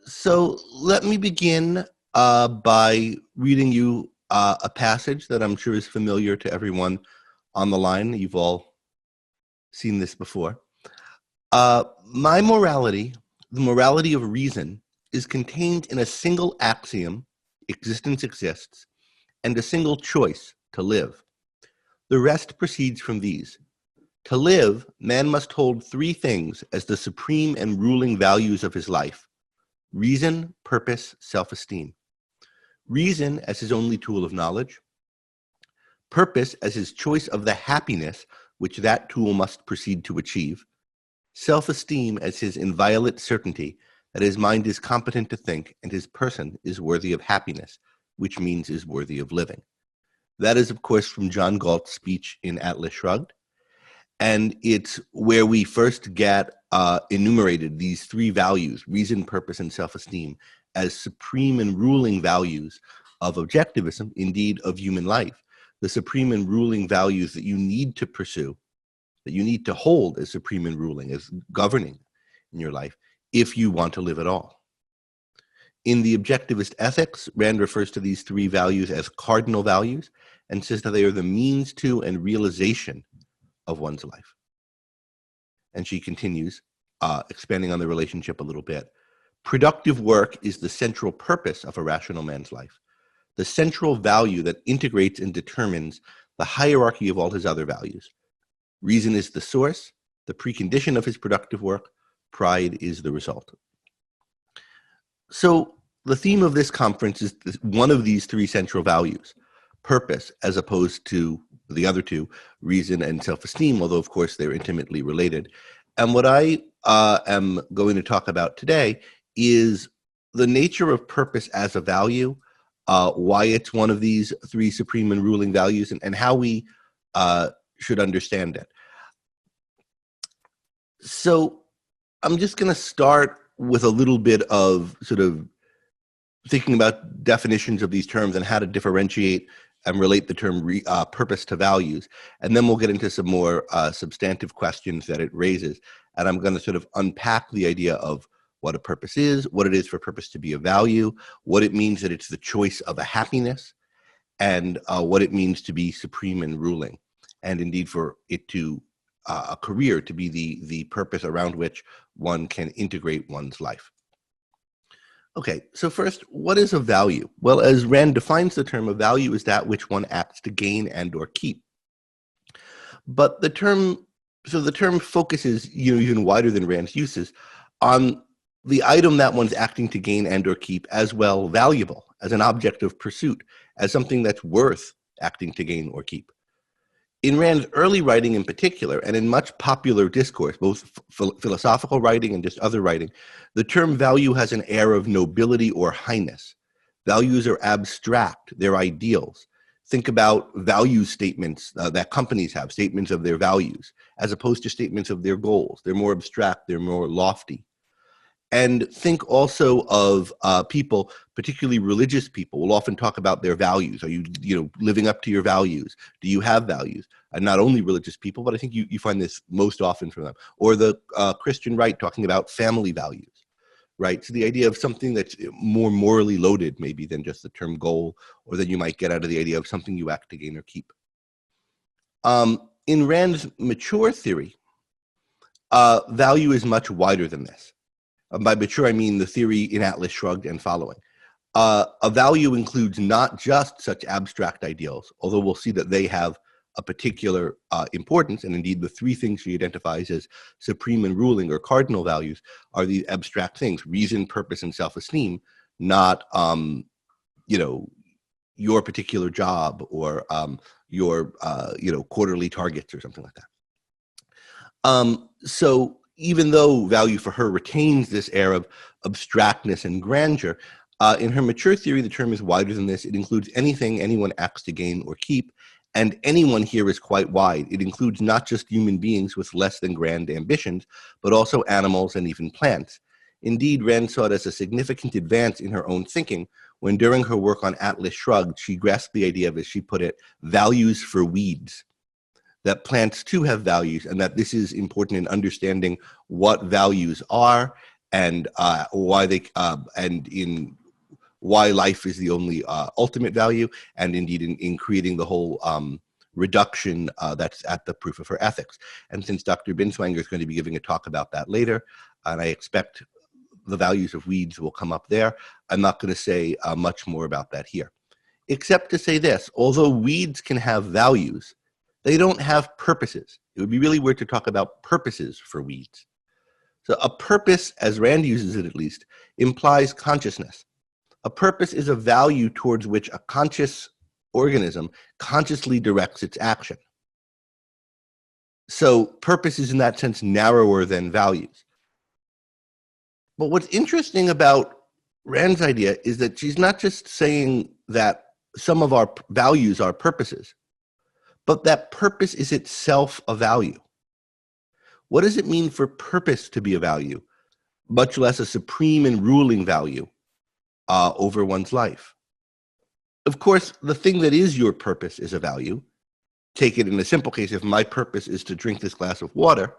So let me begin by reading you a passage that I'm sure is familiar to everyone on the line. You've all seen this before. My morality, the morality of reason, is contained in a single axiom: existence exists, and a single choice: to live. The rest proceeds from these. To live, man must hold three things as the supreme and ruling values of his life: reason, purpose, self-esteem. Reason as his only tool of knowledge. Purpose as his choice of the happiness which that tool must proceed to achieve. Self-esteem as his inviolate certainty that his mind is competent to think and his person is worthy of happiness, which means is worthy of living. That is, of course, from John Galt's speech in Atlas Shrugged. And it's where we first get enumerated these three values: reason, purpose, and self-esteem, as supreme and ruling values of objectivism, indeed of human life. The supreme and ruling values that you need to pursue, that you need to hold as supreme and ruling, as governing in your life, if you want to live at all. In the Objectivist ethics, Rand refers to these three values as cardinal values and says that they are the means to and realization of one's life. And she continues, expanding on the relationship a little bit. Productive work is the central purpose of a rational man's life, the central value that integrates and determines the hierarchy of all his other values. Reason is the source, the precondition of his productive work. Pride is the result. So the theme of this conference is one of these three central values: purpose, as opposed to the other two, reason and self-esteem, although of course they're intimately related. And what I am going to talk about today is the nature of purpose as a value, why it's one of these three supreme and ruling values, and how we should understand it. So I'm just going to start with a little bit of sort of thinking about definitions of these terms and how to differentiate and relate the term purpose to values. And then we'll get into some more substantive questions that it raises. And I'm going to sort of unpack the idea of what a purpose is, what it is for purpose to be a value, what it means that it's the choice of a happiness, and what it means to be supreme and ruling. And indeed for it to, a career to be the purpose around which one can integrate one's life. Okay, so first, what is a value? Well, as Rand defines the term, a value is that which one acts to gain and or keep. But the term focuses, even wider than Rand's uses, on the item that one's acting to gain and or keep as well valuable, as an object of pursuit, as something that's worth acting to gain or keep. In Rand's early writing in particular, and in much popular discourse, both philosophical writing and just other writing, the term value has an air of nobility or highness. Values are abstract, they're ideals. Think about value statements that companies have, statements of their values, as opposed to statements of their goals. They're more abstract, they're more lofty. And think also of people, particularly religious people, will often talk about their values. Are you, living up to your values? Do you have values? And not only religious people, but I think you find this most often from them. Or the Christian right talking about family values, right? So the idea of something that's more morally loaded maybe than just the term goal, or that you might get out of the idea of something you act to gain or keep. In Rand's mature theory, value is much wider than this. By mature, I mean the theory in Atlas Shrugged and following. A value includes not just such abstract ideals, although we'll see that they have a particular importance, and indeed the three things she identifies as supreme and ruling or cardinal values are the abstract things: reason, purpose, and self-esteem, not your particular job or your quarterly targets or something like that. So even though value for her retains this air of abstractness and grandeur, in her mature theory, the term is wider than this. It includes anything anyone acts to gain or keep, and anyone here is quite wide. It includes not just human beings with less than grand ambitions, but also animals and even plants. Indeed, Rand saw it as a significant advance in her own thinking when during her work on Atlas Shrugged, she grasped the idea of, as she put it, values for weeds. That plants too have values, and that this is important in understanding what values are and why they and in why life is the only ultimate value, and indeed in creating the whole reduction that's at the proof of her ethics. And since Dr. Binswanger is going to be giving a talk about that later, and I expect the values of weeds will come up there, I'm not going to say much more about that here, except to say this: although weeds can have values, they don't have purposes. It would be really weird to talk about purposes for weeds. So a purpose, as Rand uses it at least, implies consciousness. A purpose is a value towards which a conscious organism consciously directs its action. So purpose is in that sense narrower than values. But what's interesting about Rand's idea is that she's not just saying that some of our values are purposes, but that purpose is itself a value. What does it mean for purpose to be a value, much less a supreme and ruling value over one's life? Of course, the thing that is your purpose is a value. Take it in a simple case: if my purpose is to drink this glass of water,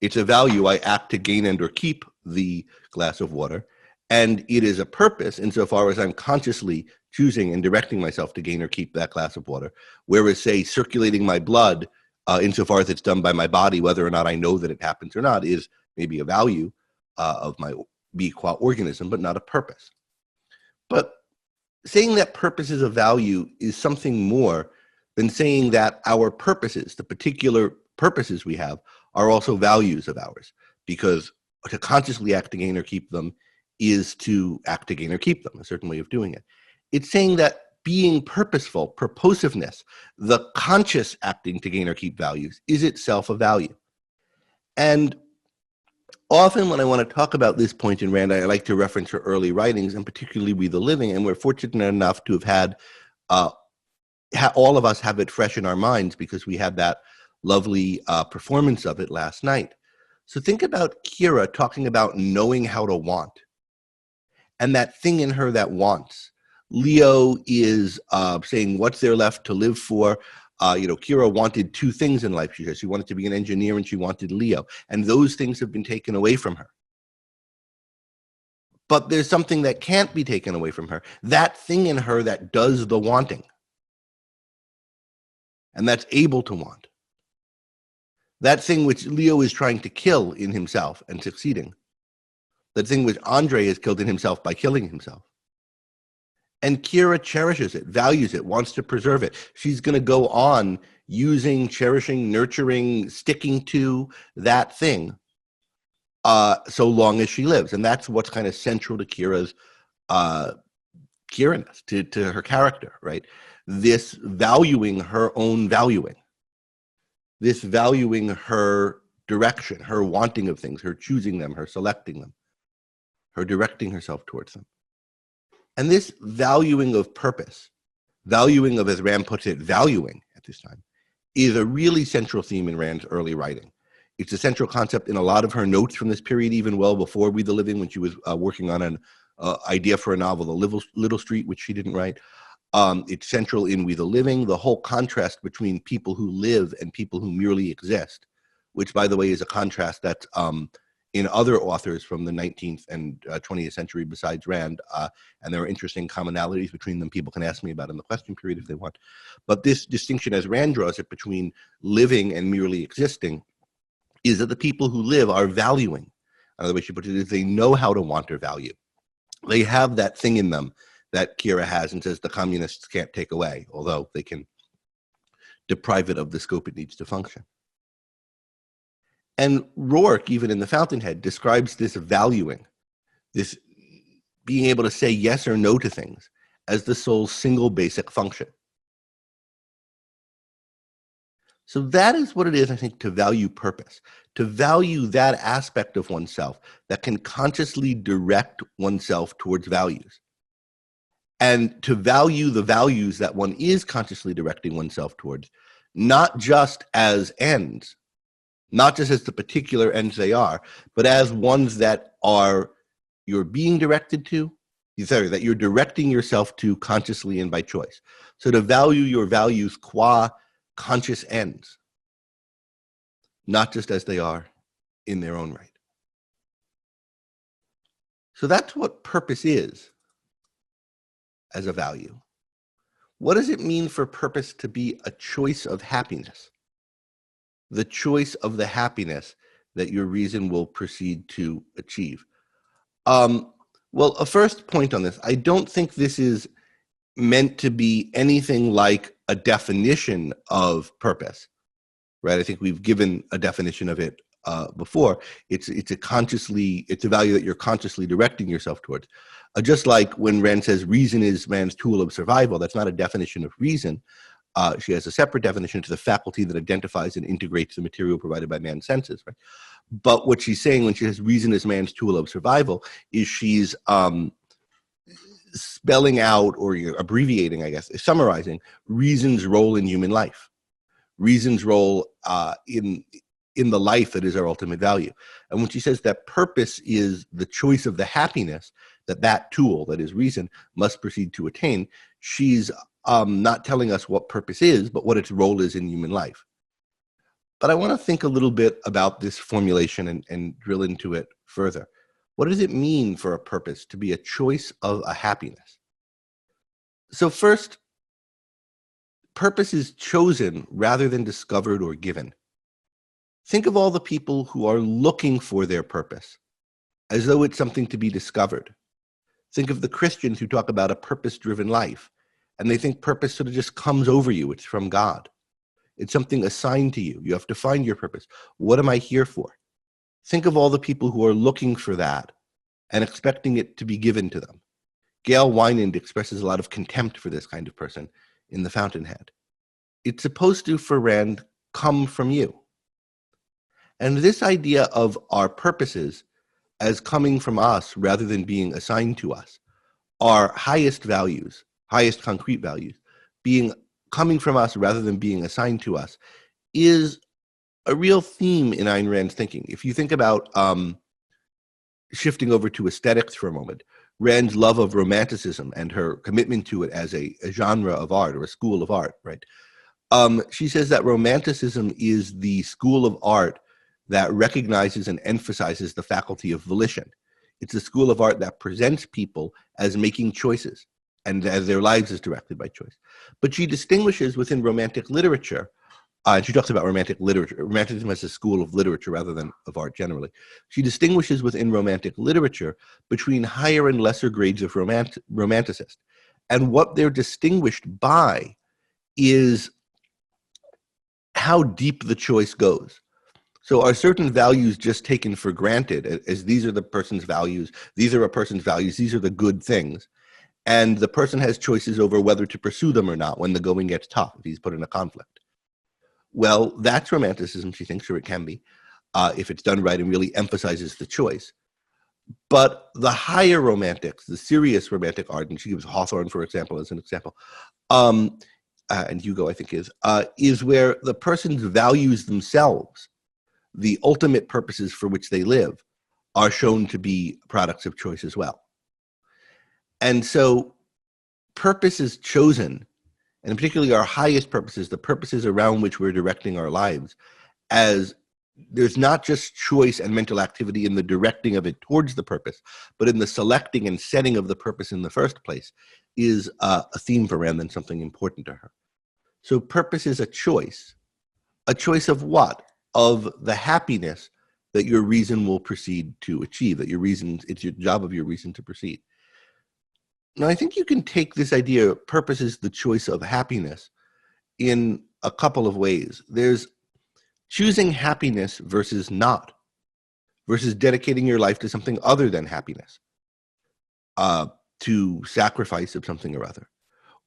it's a value. I act to gain and or keep the glass of water, and it is a purpose insofar as I'm consciously choosing and directing myself to gain or keep that glass of water. Whereas, say, circulating my blood, insofar as it's done by my body, whether or not I know that it happens or not, is maybe a value of my be qua organism, but not a purpose. But saying that purpose is a value is something more than saying that our purposes, the particular purposes we have, are also values of ours, because to consciously act to gain or keep them is to act to gain or keep them, a certain way of doing it. It's saying that being purposeful, purposiveness, the conscious acting to gain or keep values, is itself a value. And often when I want to talk about this point in Rand, I like to reference her early writings, and particularly We the Living, and we're fortunate enough to have had, all of us have it fresh in our minds because we had that lovely performance of it last night. So think about Kira talking about knowing how to want, and that thing in her that wants. Leo is saying, what's there left to live for? Kira wanted two things in life. She says she wanted to be an engineer and she wanted Leo. And those things have been taken away from her. But there's something that can't be taken away from her. That thing in her that does the wanting. And that's able to want. That thing which Leo is trying to kill in himself and succeeding. That thing which Andre has killed in himself by killing himself. And Kira cherishes it, values it, wants to preserve it. She's going to go on using, cherishing, nurturing, sticking to that thing so long as she lives. And that's what's kind of central to Kira's Kira-ness, to her character, right? This valuing her own valuing. This valuing her direction, her wanting of things, her choosing them, her selecting them, her directing herself towards them. And this valuing of purpose, valuing of, as Rand puts it, valuing at this time, is a really central theme in Rand's early writing. It's a central concept in a lot of her notes from this period, even well before We the Living, when she was working on an idea for a novel, The Little Street, which she didn't write. It's central in We the Living, the whole contrast between people who live and people who merely exist, which, by the way, is a contrast that's in other authors from the 19th and 20th century besides Rand, and there are interesting commonalities between them people can ask me about in the question period if they want. But this distinction, as Rand draws it, between living and merely existing, is that the people who live are valuing. Another way she puts it is they know how to want or value. They have that thing in them that Kira has and says the communists can't take away, although they can deprive it of the scope it needs to function. And Rourke, even in The Fountainhead, describes this valuing, this being able to say yes or no to things, as the soul's single basic function. So that is what it is, I think, to value purpose, to value that aspect of oneself that can consciously direct oneself towards values, and to value the values that one is consciously directing oneself towards, not just as ends, not just as the particular ends they are, but as ones that are you're being directed to, sorry, that you're directing yourself to consciously and by choice. So to value your values qua conscious ends, not just as they are in their own right. So that's what purpose is as a value. What does it mean for purpose to be a choice of happiness? The choice of the happiness that your reason will proceed to achieve. Well, a first point on this, I don't think this is meant to be anything like a definition of purpose, right? I think we've given a definition of it before. It's a value that you're consciously directing yourself towards. Just like when Rand says reason is man's tool of survival, that's not a definition of reason. She has a separate definition to the faculty that identifies and integrates the material provided by man's senses, right? But what she's saying when she says reason is man's tool of survival is she's spelling out, or abbreviating, I guess, summarizing reason's role in human life, reason's role in the life that is our ultimate value. And when she says that purpose is the choice of the happiness that tool, that is reason, must proceed to attain, she's not telling us what purpose is, but what its role is in human life. But I want to think a little bit about this formulation and drill into it further. What does it mean for a purpose to be a choice of a happiness? So first, purpose is chosen rather than discovered or given. Think of all the people who are looking for their purpose as though it's something to be discovered. Think of the Christians who talk about a purpose-driven life, and they think purpose sort of just comes over you. It's from God. It's something assigned to you. You have to find your purpose. What am I here for? Think of all the people who are looking for that and expecting it to be given to them. Gail Wynand expresses a lot of contempt for this kind of person in The Fountainhead. It's supposed to, for Rand, come from you. And this idea of our purposes as coming from us rather than being assigned to us, our highest values, highest concrete values, coming from us rather than being assigned to us, is a real theme in Ayn Rand's thinking. If you think about shifting over to aesthetics for a moment, Rand's love of romanticism and her commitment to it as a genre of art or a school of art, right? She says that romanticism is the school of art that recognizes and emphasizes the faculty of volition. It's a school of art that presents people as making choices and as their lives is directed by choice. But she distinguishes within romantic literature, and she talks about romantic literature, romanticism as a school of literature rather than of art generally. She distinguishes within romantic literature between higher and lesser grades of romanticist. And what they're distinguished by is how deep the choice goes. So are certain values just taken for granted as these are the person's values, these are a person's values, these are the good things, and the person has choices over whether to pursue them or not when the going gets tough, if he's put in a conflict. Well, that's romanticism, she thinks, or it can be, if it's done right and really emphasizes the choice. But the higher romantics, the serious romantic art, and she gives Hawthorne, for example, as an example, and Hugo, I think, is where the person's values themselves, the ultimate purposes for which they live, are shown to be products of choice as well. And so purpose is chosen, and particularly our highest purposes, the purposes around which we're directing our lives, as there's not just choice and mental activity in the directing of it towards the purpose, but in the selecting and setting of the purpose in the first place, is a theme for Rand and something important to her. So purpose is a choice of what? Of the happiness that your reason will proceed to achieve, that your reason, it's your job of your reason to proceed. Now, I think you can take this idea, purpose is the choice of happiness, in a couple of ways. There's choosing happiness versus not, versus dedicating your life to something other than happiness, to sacrifice of something or other,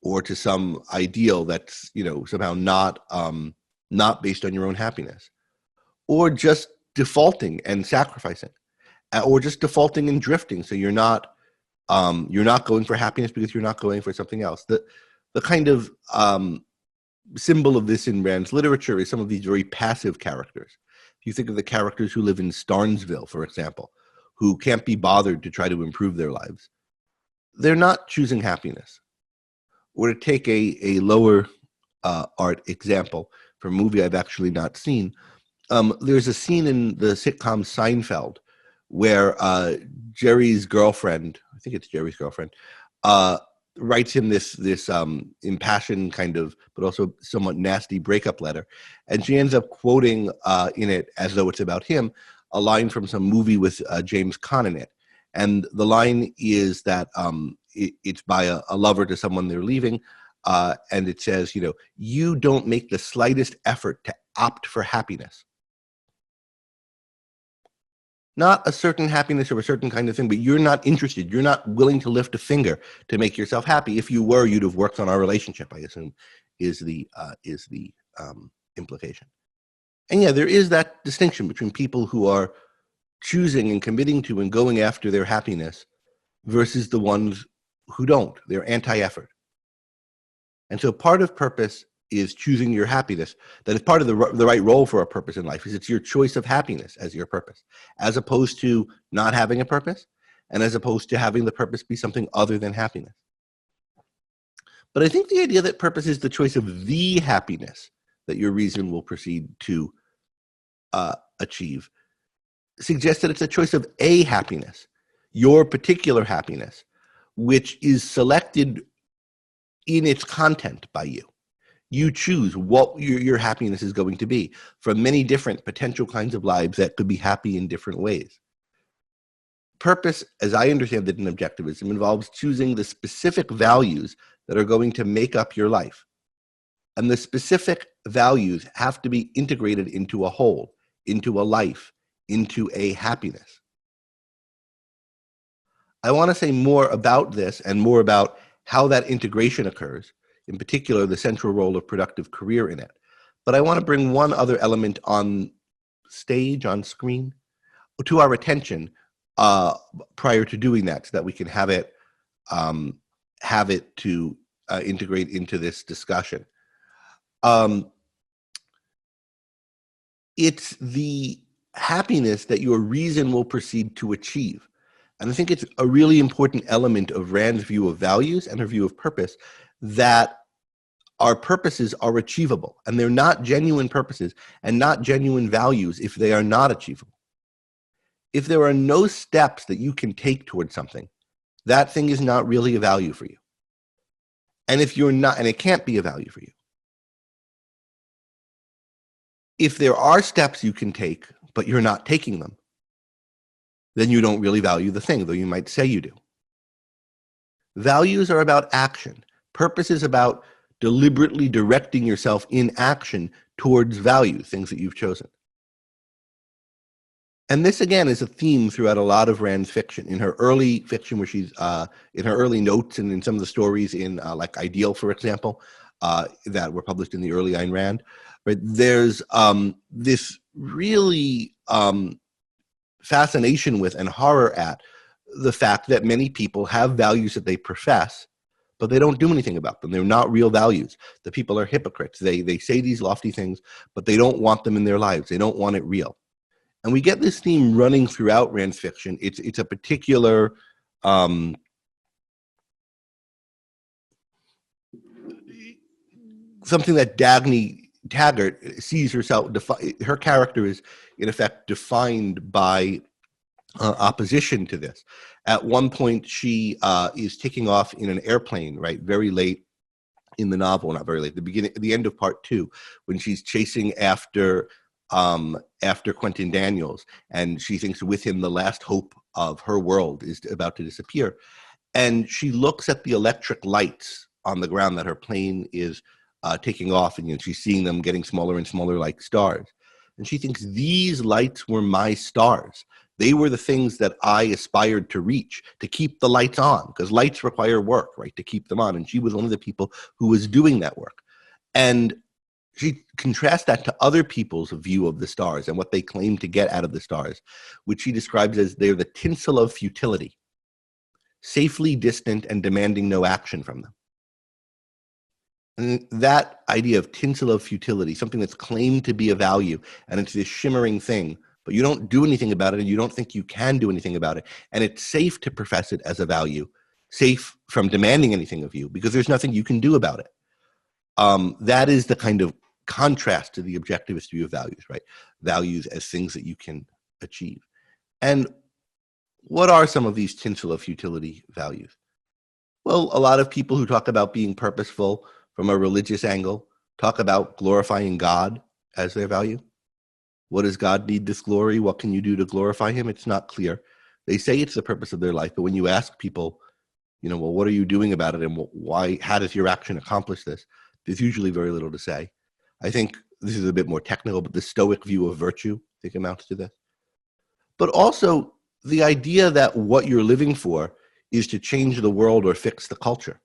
or to some ideal that's, somehow not based on your own happiness, or just defaulting and sacrificing, or just defaulting and drifting. So you're not going for happiness because you're not going for something else. The kind of symbol of this in Rand's literature is some of these very passive characters. If you think of the characters who live in Starnesville, for example, who can't be bothered to try to improve their lives, they're not choosing happiness. Or to take a lower art example from a movie I've actually not seen, there's a scene in the sitcom Seinfeld where Jerry's girlfriend, I think it's Jerry's girlfriend, writes him this impassioned kind of, but also somewhat nasty breakup letter, and she ends up quoting in it, as though it's about him, a line from some movie with James Caan in it, and the line is that it's by a lover to someone they're leaving, and it says, you know, you don't make the slightest effort to opt for happiness. Not a certain happiness or a certain kind of thing, but you're not interested. You're not willing to lift a finger to make yourself happy. If you were, you'd have worked on our relationship, I assume, is the implication. And yeah, there is that distinction between people who are choosing and committing to and going after their happiness versus the ones who don't. They're anti-effort. And so part of purpose is choosing your happiness. That is part of the right role for a purpose in life, is it's your choice of happiness as your purpose, as opposed to not having a purpose, and as opposed to having the purpose be something other than happiness. But I think the idea that purpose is the choice of the happiness that your reason will proceed to achieve suggests that it's a choice of a happiness, your particular happiness, which is selected in its content by you. You choose what your happiness is going to be from many different potential kinds of lives that could be happy in different ways. Purpose, as I understand it in Objectivism, involves choosing the specific values that are going to make up your life. And the specific values have to be integrated into a whole, into a life, into a happiness. I want to say more about this and more about how that integration occurs, in particular, the central role of productive career in it. But I want to bring one other element on stage, on screen, to our attention prior to doing that, so that we can have it to integrate into this discussion. It's the happiness that your reason will proceed to achieve. And I think it's a really important element of Rand's view of values and her view of purpose, that our purposes are achievable, and they're not genuine purposes and not genuine values if they are not achievable. If there are no steps that you can take towards something, that thing is not really a value for you. And if you're not, and it can't be a value for you. If there are steps you can take, but you're not taking them, then you don't really value the thing, though you might say you do. Values are about action. Purpose is about deliberately directing yourself in action towards value, things that you've chosen. And this, again, is a theme throughout a lot of Rand's fiction. In her early fiction, where she's in her early notes and in some of the stories in like Ideal, for example, that were published in the early Ayn Rand, right? There's this really fascination with and horror at the fact that many people have values that they profess, but they don't do anything about them. They're not real values. The people are hypocrites. They say these lofty things, but they don't want them in their lives. They don't want it real. And we get this theme running throughout Rand's fiction. It's a particular something that Dagny Taggart sees herself, her character is in effect defined by opposition to this. At one point, she is taking off in an airplane, right, very late in the novel, not very late, the end of part 2, when she's chasing after Quentin Daniels, and she thinks with him the last hope of her world is about to disappear. And she looks at the electric lights on the ground that her plane is taking off, and she's seeing them getting smaller and smaller like stars. And she thinks, these lights were my stars. They were the things that I aspired to reach, to keep the lights on, because lights require work, right, to keep them on. And she was one of the people who was doing that work. And she contrasts that to other people's view of the stars and what they claim to get out of the stars, which she describes as they're the tinsel of futility, safely distant and demanding no action from them. And that idea of tinsel of futility, something that's claimed to be a value, and it's this shimmering thing, but you don't do anything about it, and you don't think you can do anything about it. And it's safe to profess it as a value, safe from demanding anything of you, because there's nothing you can do about it. That is the kind of contrast to the objectivist view of values, right? Values as things that you can achieve. And What are some of these tinsel of futility values? Well, a lot of people who talk about being purposeful from a religious angle talk about glorifying God as their value. What does God need this glory? What can you do to glorify him? It's not clear. They say it's the purpose of their life, but when you ask people, well, what are you doing about it, and why? How does your action accomplish this? There's usually very little to say. I think this is a bit more technical, but the Stoic view of virtue, I think, amounts to this. But also the idea that what you're living for is to change the world or fix the culture.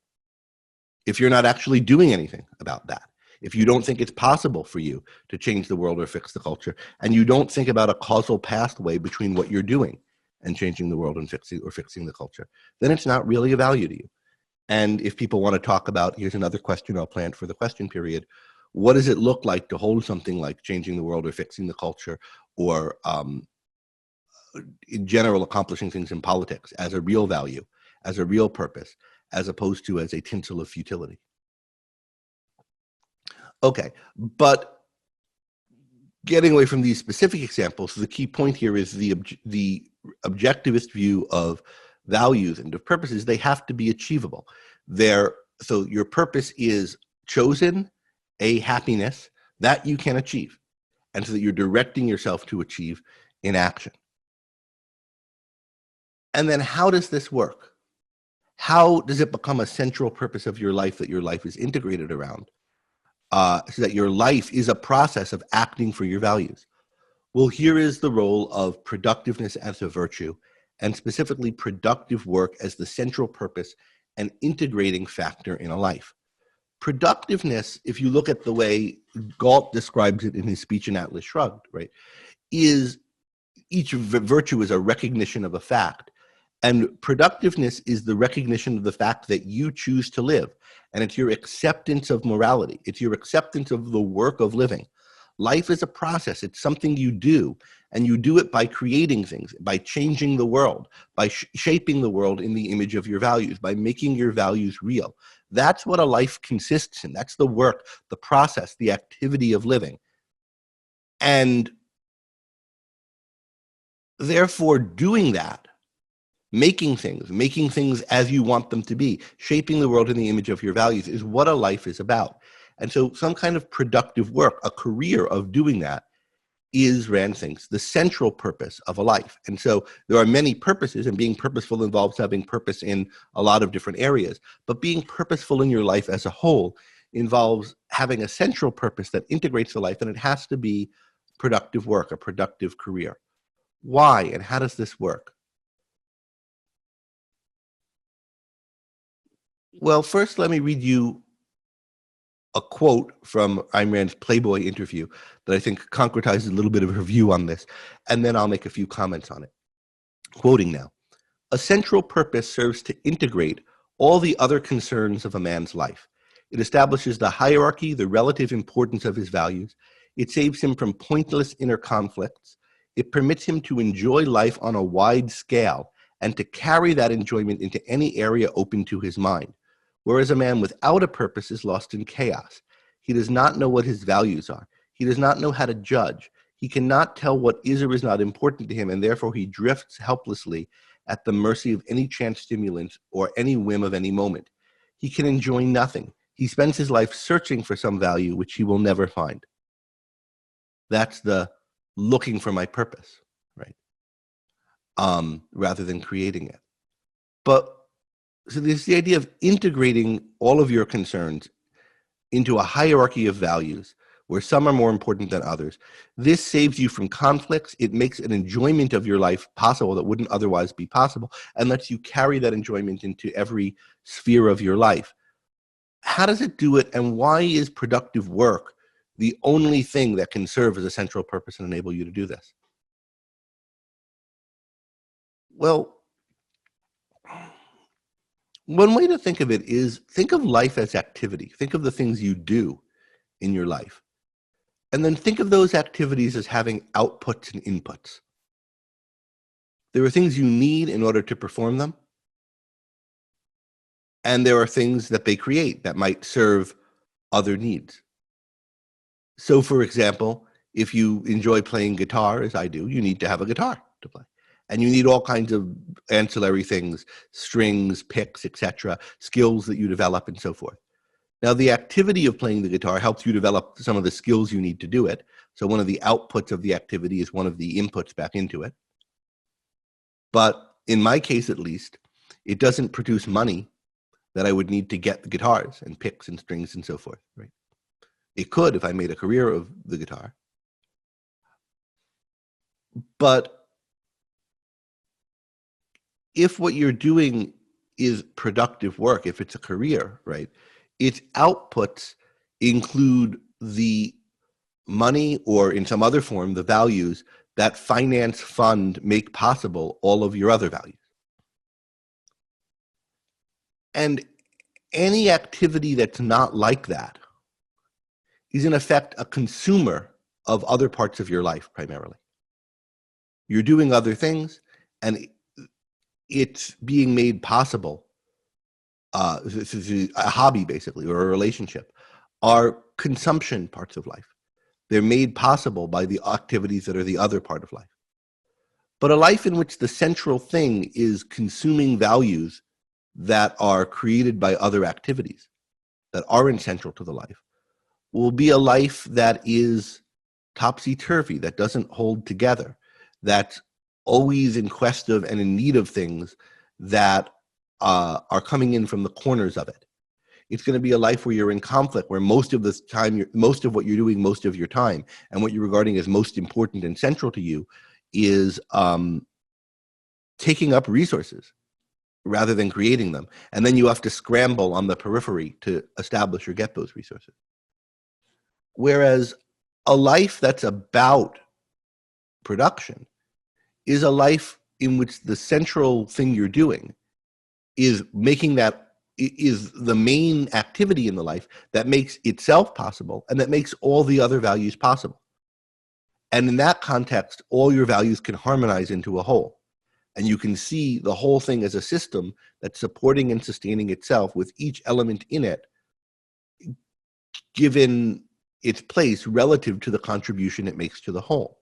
If you're not actually doing anything about that, if you don't think it's possible for you to change the world or fix the culture, and you don't think about a causal pathway between what you're doing and changing the world and fixing the culture, then it's not really a value to you. And if people want to talk about, here's another question I'll plant for the question period, what does it look like to hold something like changing the world or fixing the culture, or in general accomplishing things in politics as a real value, as a real purpose, as opposed to as a tinsel of futility? Okay, but getting away from these specific examples, the key point here is the objectivist view of values and of purposes. They have to be achievable. So your purpose is chosen a happiness that you can achieve, and so that you're directing yourself to achieve in action. And then how does this work? How does it become a central purpose of your life that your life is integrated around? So that your life is a process of acting for your values. Well, here is the role of productiveness as a virtue, and specifically productive work as the central purpose and integrating factor in a life. Productiveness, if you look at the way Galt describes it in his speech in Atlas Shrugged, right, is each virtue is a recognition of a fact. And productiveness is the recognition of the fact that you choose to live. And it's your acceptance of morality. It's your acceptance of the work of living. Life is a process. It's something you do. And you do it by creating things, by changing the world, by shaping the world in the image of your values, by making your values real. That's what a life consists in. That's the work, the process, the activity of living. And therefore, doing that, making things as you want them to be, shaping the world in the image of your values, is what a life is about. And so some kind of productive work, a career of doing that, is, Rand thinks, the central purpose of a life. And so there are many purposes, and being purposeful involves having purpose in a lot of different areas. But being purposeful in your life as a whole involves having a central purpose that integrates the life, and it has to be productive work, a productive career. Why, and how does this work? Well, first, let me read you a quote from Ayn Rand's Playboy interview that I think concretizes a little bit of her view on this, and then I'll make a few comments on it. Quoting now, "A central purpose serves to integrate all the other concerns of a man's life. It establishes the hierarchy, the relative importance of his values. It saves him from pointless inner conflicts. It permits him to enjoy life on a wide scale and to carry that enjoyment into any area open to his mind. Whereas a man without a purpose is lost in chaos. He does not know what his values are. He does not know how to judge. He cannot tell what is or is not important to him, and therefore he drifts helplessly at the mercy of any chance stimulant or any whim of any moment. He can enjoy nothing. He spends his life searching for some value which he will never find." That's the looking for my purpose, right? Rather than creating it. But so there's the idea of integrating all of your concerns into a hierarchy of values where some are more important than others. This saves you from conflicts. It makes an enjoyment of your life possible that wouldn't otherwise be possible, and lets you carry that enjoyment into every sphere of your life. How does it do it, and why is productive work the only thing that can serve as a central purpose and enable you to do this? Well, one way to think of it is think of life as activity. Think of the things you do in your life. And then think of those activities as having outputs and inputs. There are things you need in order to perform them. And there are things that they create that might serve other needs. So, for example, if you enjoy playing guitar, as I do, you need to have a guitar to play. And you need all kinds of ancillary things, strings, picks, etc., skills that you develop and so forth. Now, the activity of playing the guitar helps you develop some of the skills you need to do it. So one of the outputs of the activity is one of the inputs back into it. But in my case, at least, it doesn't produce money that I would need to get the guitars and picks and strings and so forth, right? It could if I made a career of the guitar. But if what you're doing is productive work, if it's a career, right, its outputs include the money or in some other form, the values that finance, fund, make possible all of your other values. And any activity that's not like that is in effect a consumer of other parts of your life primarily. You're doing other things and it's being made possible. This is a hobby basically, or a relationship, are consumption parts of life. They're made possible by the activities that are the other part of life. But a life in which the central thing is consuming values that are created by other activities that aren't central to the life will be a life that is topsy-turvy, that doesn't hold together, that's always in quest of and in need of things that are coming in from the corners of it. It's going to be a life where you're in conflict, where most of the time, most of what you're doing most of your time and what you're regarding as most important and central to you is taking up resources rather than creating them. And then you have to scramble on the periphery to establish or get those resources. Whereas a life that's about production is a life in which the central thing you're doing is making that is the main activity in the life that makes itself possible and that makes all the other values possible. And in that context, all your values can harmonize into a whole. And you can see the whole thing as a system that's supporting and sustaining itself with each element in it given its place relative to the contribution it makes to the whole.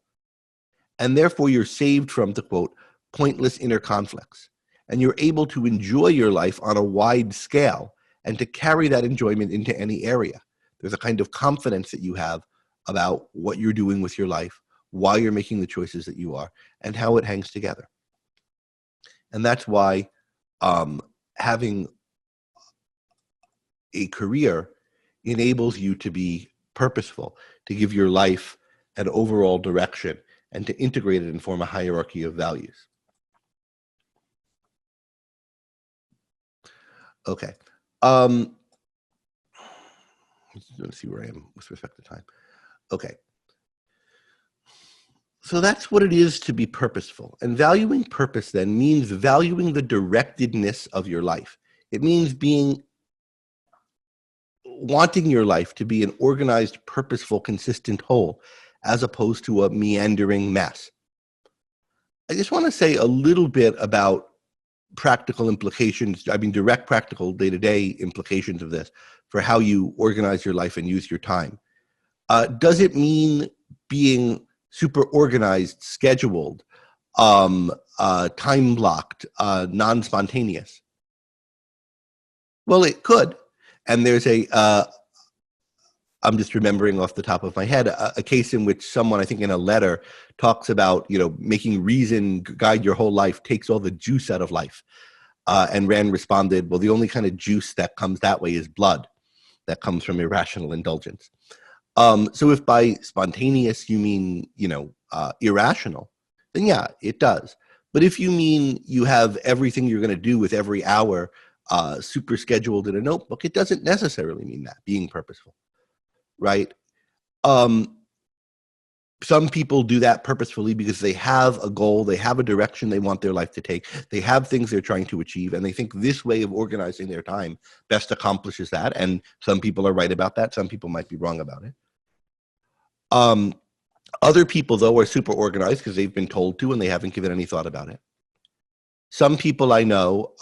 And therefore, you're saved from, to quote, pointless inner conflicts. And you're able to enjoy your life on a wide scale and to carry that enjoyment into any area. There's a kind of confidence that you have about what you're doing with your life, why you're making the choices that you are, and how it hangs together. And that's why having a career enables you to be purposeful, to give your life an overall direction, and to integrate it and form a hierarchy of values. Okay. Let's see where I am with respect to time. Okay. So that's what it is to be purposeful. And valuing purpose then means valuing the directedness of your life. It means wanting your life to be an organized, purposeful, consistent whole, as opposed to a meandering mess. I just want to say a little bit about practical implications, I mean direct practical day-to-day implications of this for how you organize your life and use your time. Does it mean being super organized, scheduled, time blocked, non-spontaneous? Well, it could. And there's I'm just remembering off the top of my head, a case in which someone, I think in a letter, talks about, making reason guide your whole life takes all the juice out of life. And Rand responded, well, the only kind of juice that comes that way is blood that comes from irrational indulgence. So if by spontaneous you mean, irrational, then yeah, it does. But if you mean you have everything you're going to do with every hour super scheduled in a notebook, it doesn't necessarily mean that, being purposeful. Right? Some people do that purposefully because they have a goal, they have a direction they want their life to take, they have things they're trying to achieve, and they think this way of organizing their time best accomplishes that. And some people are right about that. Some people might be wrong about it. Other people, though, are super organized because they've been told to and they haven't given any thought about it. Some people I know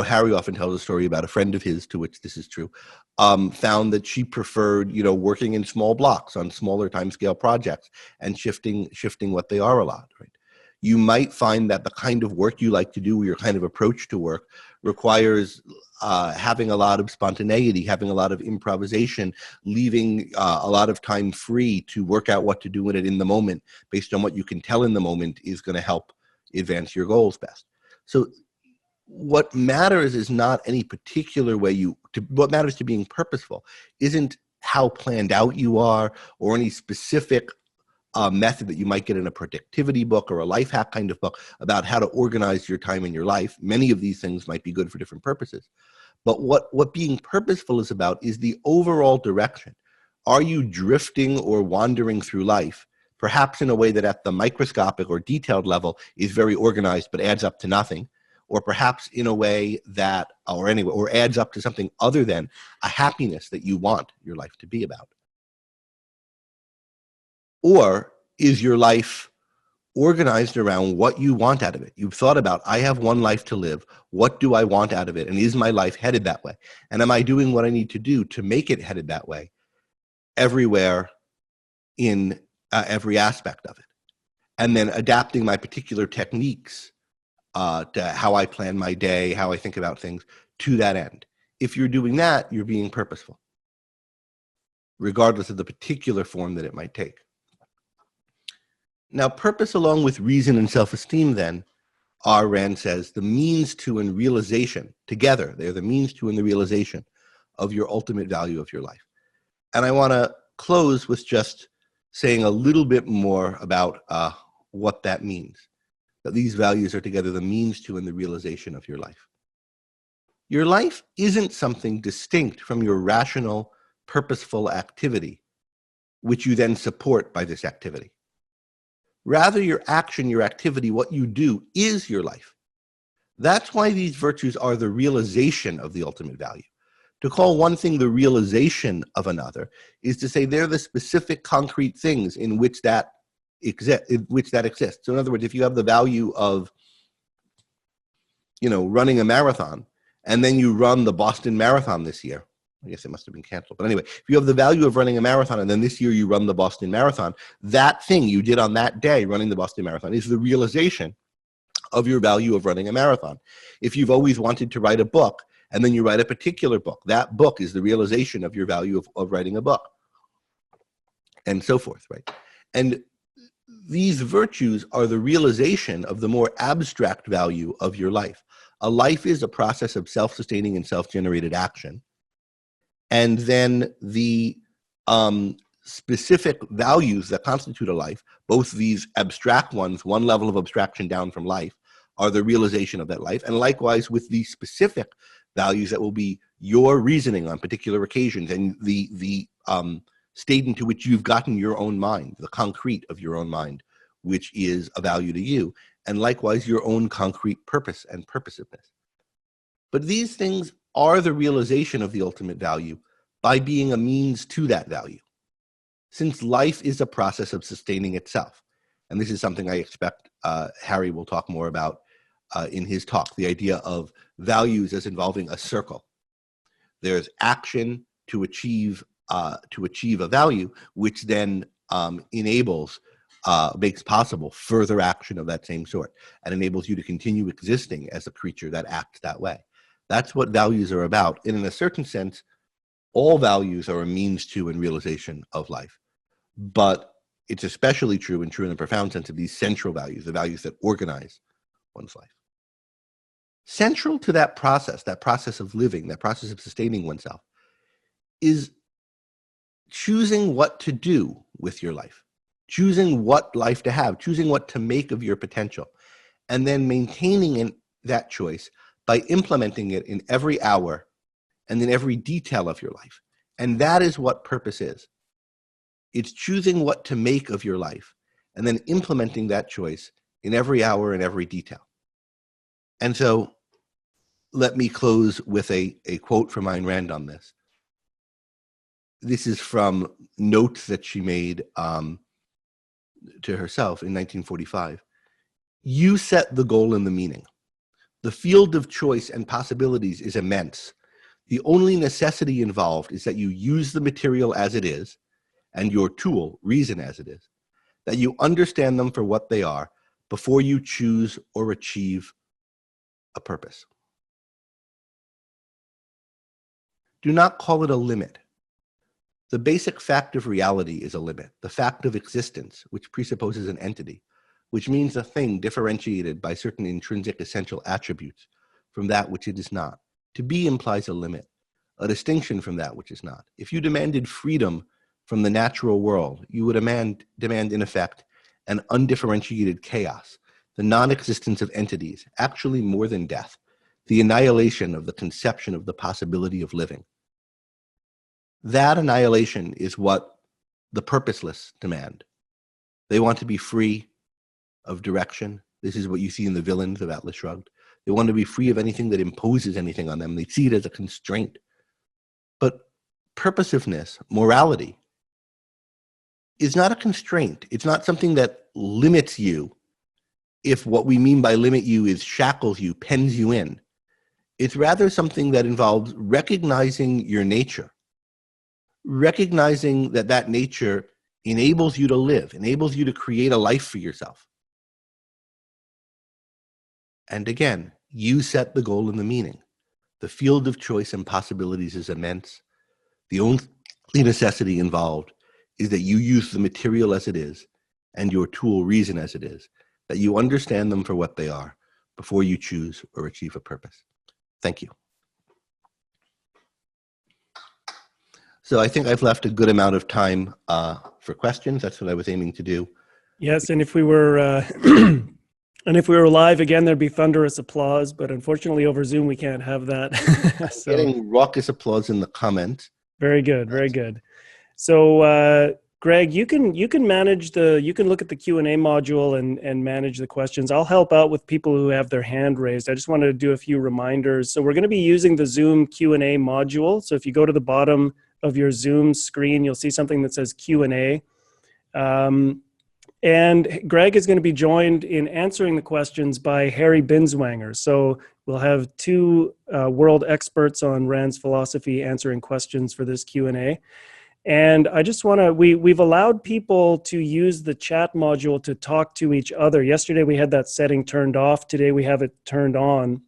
Harry often tells a story about a friend of his to which this is true, found that she preferred, working in small blocks on smaller timescale projects and shifting what they are a lot, right? You might find that the kind of work you like to do, your kind of approach to work, requires having a lot of spontaneity, having a lot of improvisation, leaving a lot of time free to work out what to do in it in the moment, based on what you can tell in the moment is going to help advance your goals best. So what matters is not any particular way what matters to being purposeful isn't how planned out you are or any specific method that you might get in a productivity book or a life hack kind of book about how to organize your time in your life. Many of these things might be good for different purposes. But what being purposeful is about is the overall direction. Are you drifting or wandering through life, perhaps in a way that at the microscopic or detailed level is very organized but adds up to nothing, or perhaps in a way that, or adds up to something other than a happiness that you want your life to be about? Or is your life organized around what you want out of it? You've thought about, I have one life to live. What do I want out of it? And is my life headed that way? And am I doing what I need to do to make it headed that way everywhere in every aspect of it? And then adapting my particular techniques to how I plan my day, how I think about things to that end. If you're doing that, you're being purposeful, regardless of the particular form that it might take. Now, purpose along with reason and self-esteem then are, Rand says, the means to and realization together. They're the means to and the realization of your ultimate value of your life. And I want to close with just saying a little bit more about what that means, that these values are together the means to and the realization of your life. Your life isn't something distinct from your rational, purposeful activity, which you then support by this activity. Rather, your action, your activity, what you do is your life. That's why these virtues are the realization of the ultimate value. To call one thing the realization of another is to say they're the specific concrete things in which that exists. So in other words, if you have the value of, running a marathon, and then you run the Boston Marathon this year, I guess it must have been canceled. But anyway, if you have the value of running a marathon and then this year you run the Boston Marathon, that thing you did on that day, running the Boston Marathon, is the realization of your value of running a marathon. If you've always wanted to write a book and then you write a particular book, that book is the realization of your value of writing a book, and so forth, right? And these virtues are the realization of the more abstract value of your life. A life is a process of self-sustaining and self-generated action. And then the specific values that constitute a life, both these abstract ones, one level of abstraction down from life, are the realization of that life. And likewise with the specific values that will be your reasoning on particular occasions and the state into which you've gotten your own mind, the concrete of your own mind, which is a value to you, and likewise your own concrete purpose and purposiveness. But these things are the realization of the ultimate value by being a means to that value. Since life is a process of sustaining itself, and this is something I expect Harry will talk more about in his talk, the idea of values as involving a circle. There's action to achieve a value, which then makes possible further action of that same sort and enables you to continue existing as a creature that acts that way. That's what values are about. And in a certain sense, all values are a means to and realization of life. But it's especially true in a profound sense of these central values, the values that organize one's life. Central to that process of living, that process of sustaining oneself, is choosing what to do with your life, choosing what life to have, choosing what to make of your potential, and then maintaining that choice by implementing it in every hour and in every detail of your life. And that is what purpose is. It's choosing what to make of your life and then implementing that choice in every hour and every detail. And so let me close with a quote from Ayn Rand on this. This is from notes that she made to herself in 1945. You set the goal and the meaning. The field of choice and possibilities is immense. The only necessity involved is that you use the material as it is, and your tool, reason, as it is, that you understand them for what they are, before you choose or achieve a purpose. Do not call it a limit. The basic fact of reality is a limit, the fact of existence, which presupposes an entity, which means a thing differentiated by certain intrinsic essential attributes from that which it is not. To be implies a limit, a distinction from that which is not. If you demanded freedom from the natural world, you would demand in effect, an undifferentiated chaos, the non-existence of entities, actually more than death, the annihilation of the conception of the possibility of living. That annihilation is what the purposeless demand. They want to be free of direction. This is what you see in the villains of Atlas Shrugged. They want to be free of anything that imposes anything on them. They see it as a constraint. But purposiveness, morality, is not a constraint. It's not something that limits you if what we mean by limit you is shackles you, pens you in. It's rather something that involves recognizing your nature, recognizing that that nature enables you to live, enables you to create a life for yourself. And again, you set the goal and the meaning. The field of choice and possibilities is immense. The only necessity involved is that you use the material as it is and your tool reason as it is, that you understand them for what they are before you choose or achieve a purpose. Thank you. So I think I've left a good amount of time for questions. That's what I was aiming to do. Yes, and if we were live again, there'd be thunderous applause. But unfortunately, over Zoom, we can't have that. So, getting raucous applause in the comments. Very good, very good. So, Greg, you can manage you can look at the Q&A module and manage the questions. I'll help out with people who have their hand raised. I just wanted to do a few reminders. So we're going to be using the Zoom Q&A module. So if you go to the bottom of your Zoom screen, you'll see something that says Q&A. And Greg is going to be joined in answering the questions by Harry Binswanger. So we'll have two world experts on Rand's philosophy answering questions for this Q&A. And I just want to, we've allowed people to use the chat module to talk to each other. Yesterday we had that setting turned off. Today we have it turned on.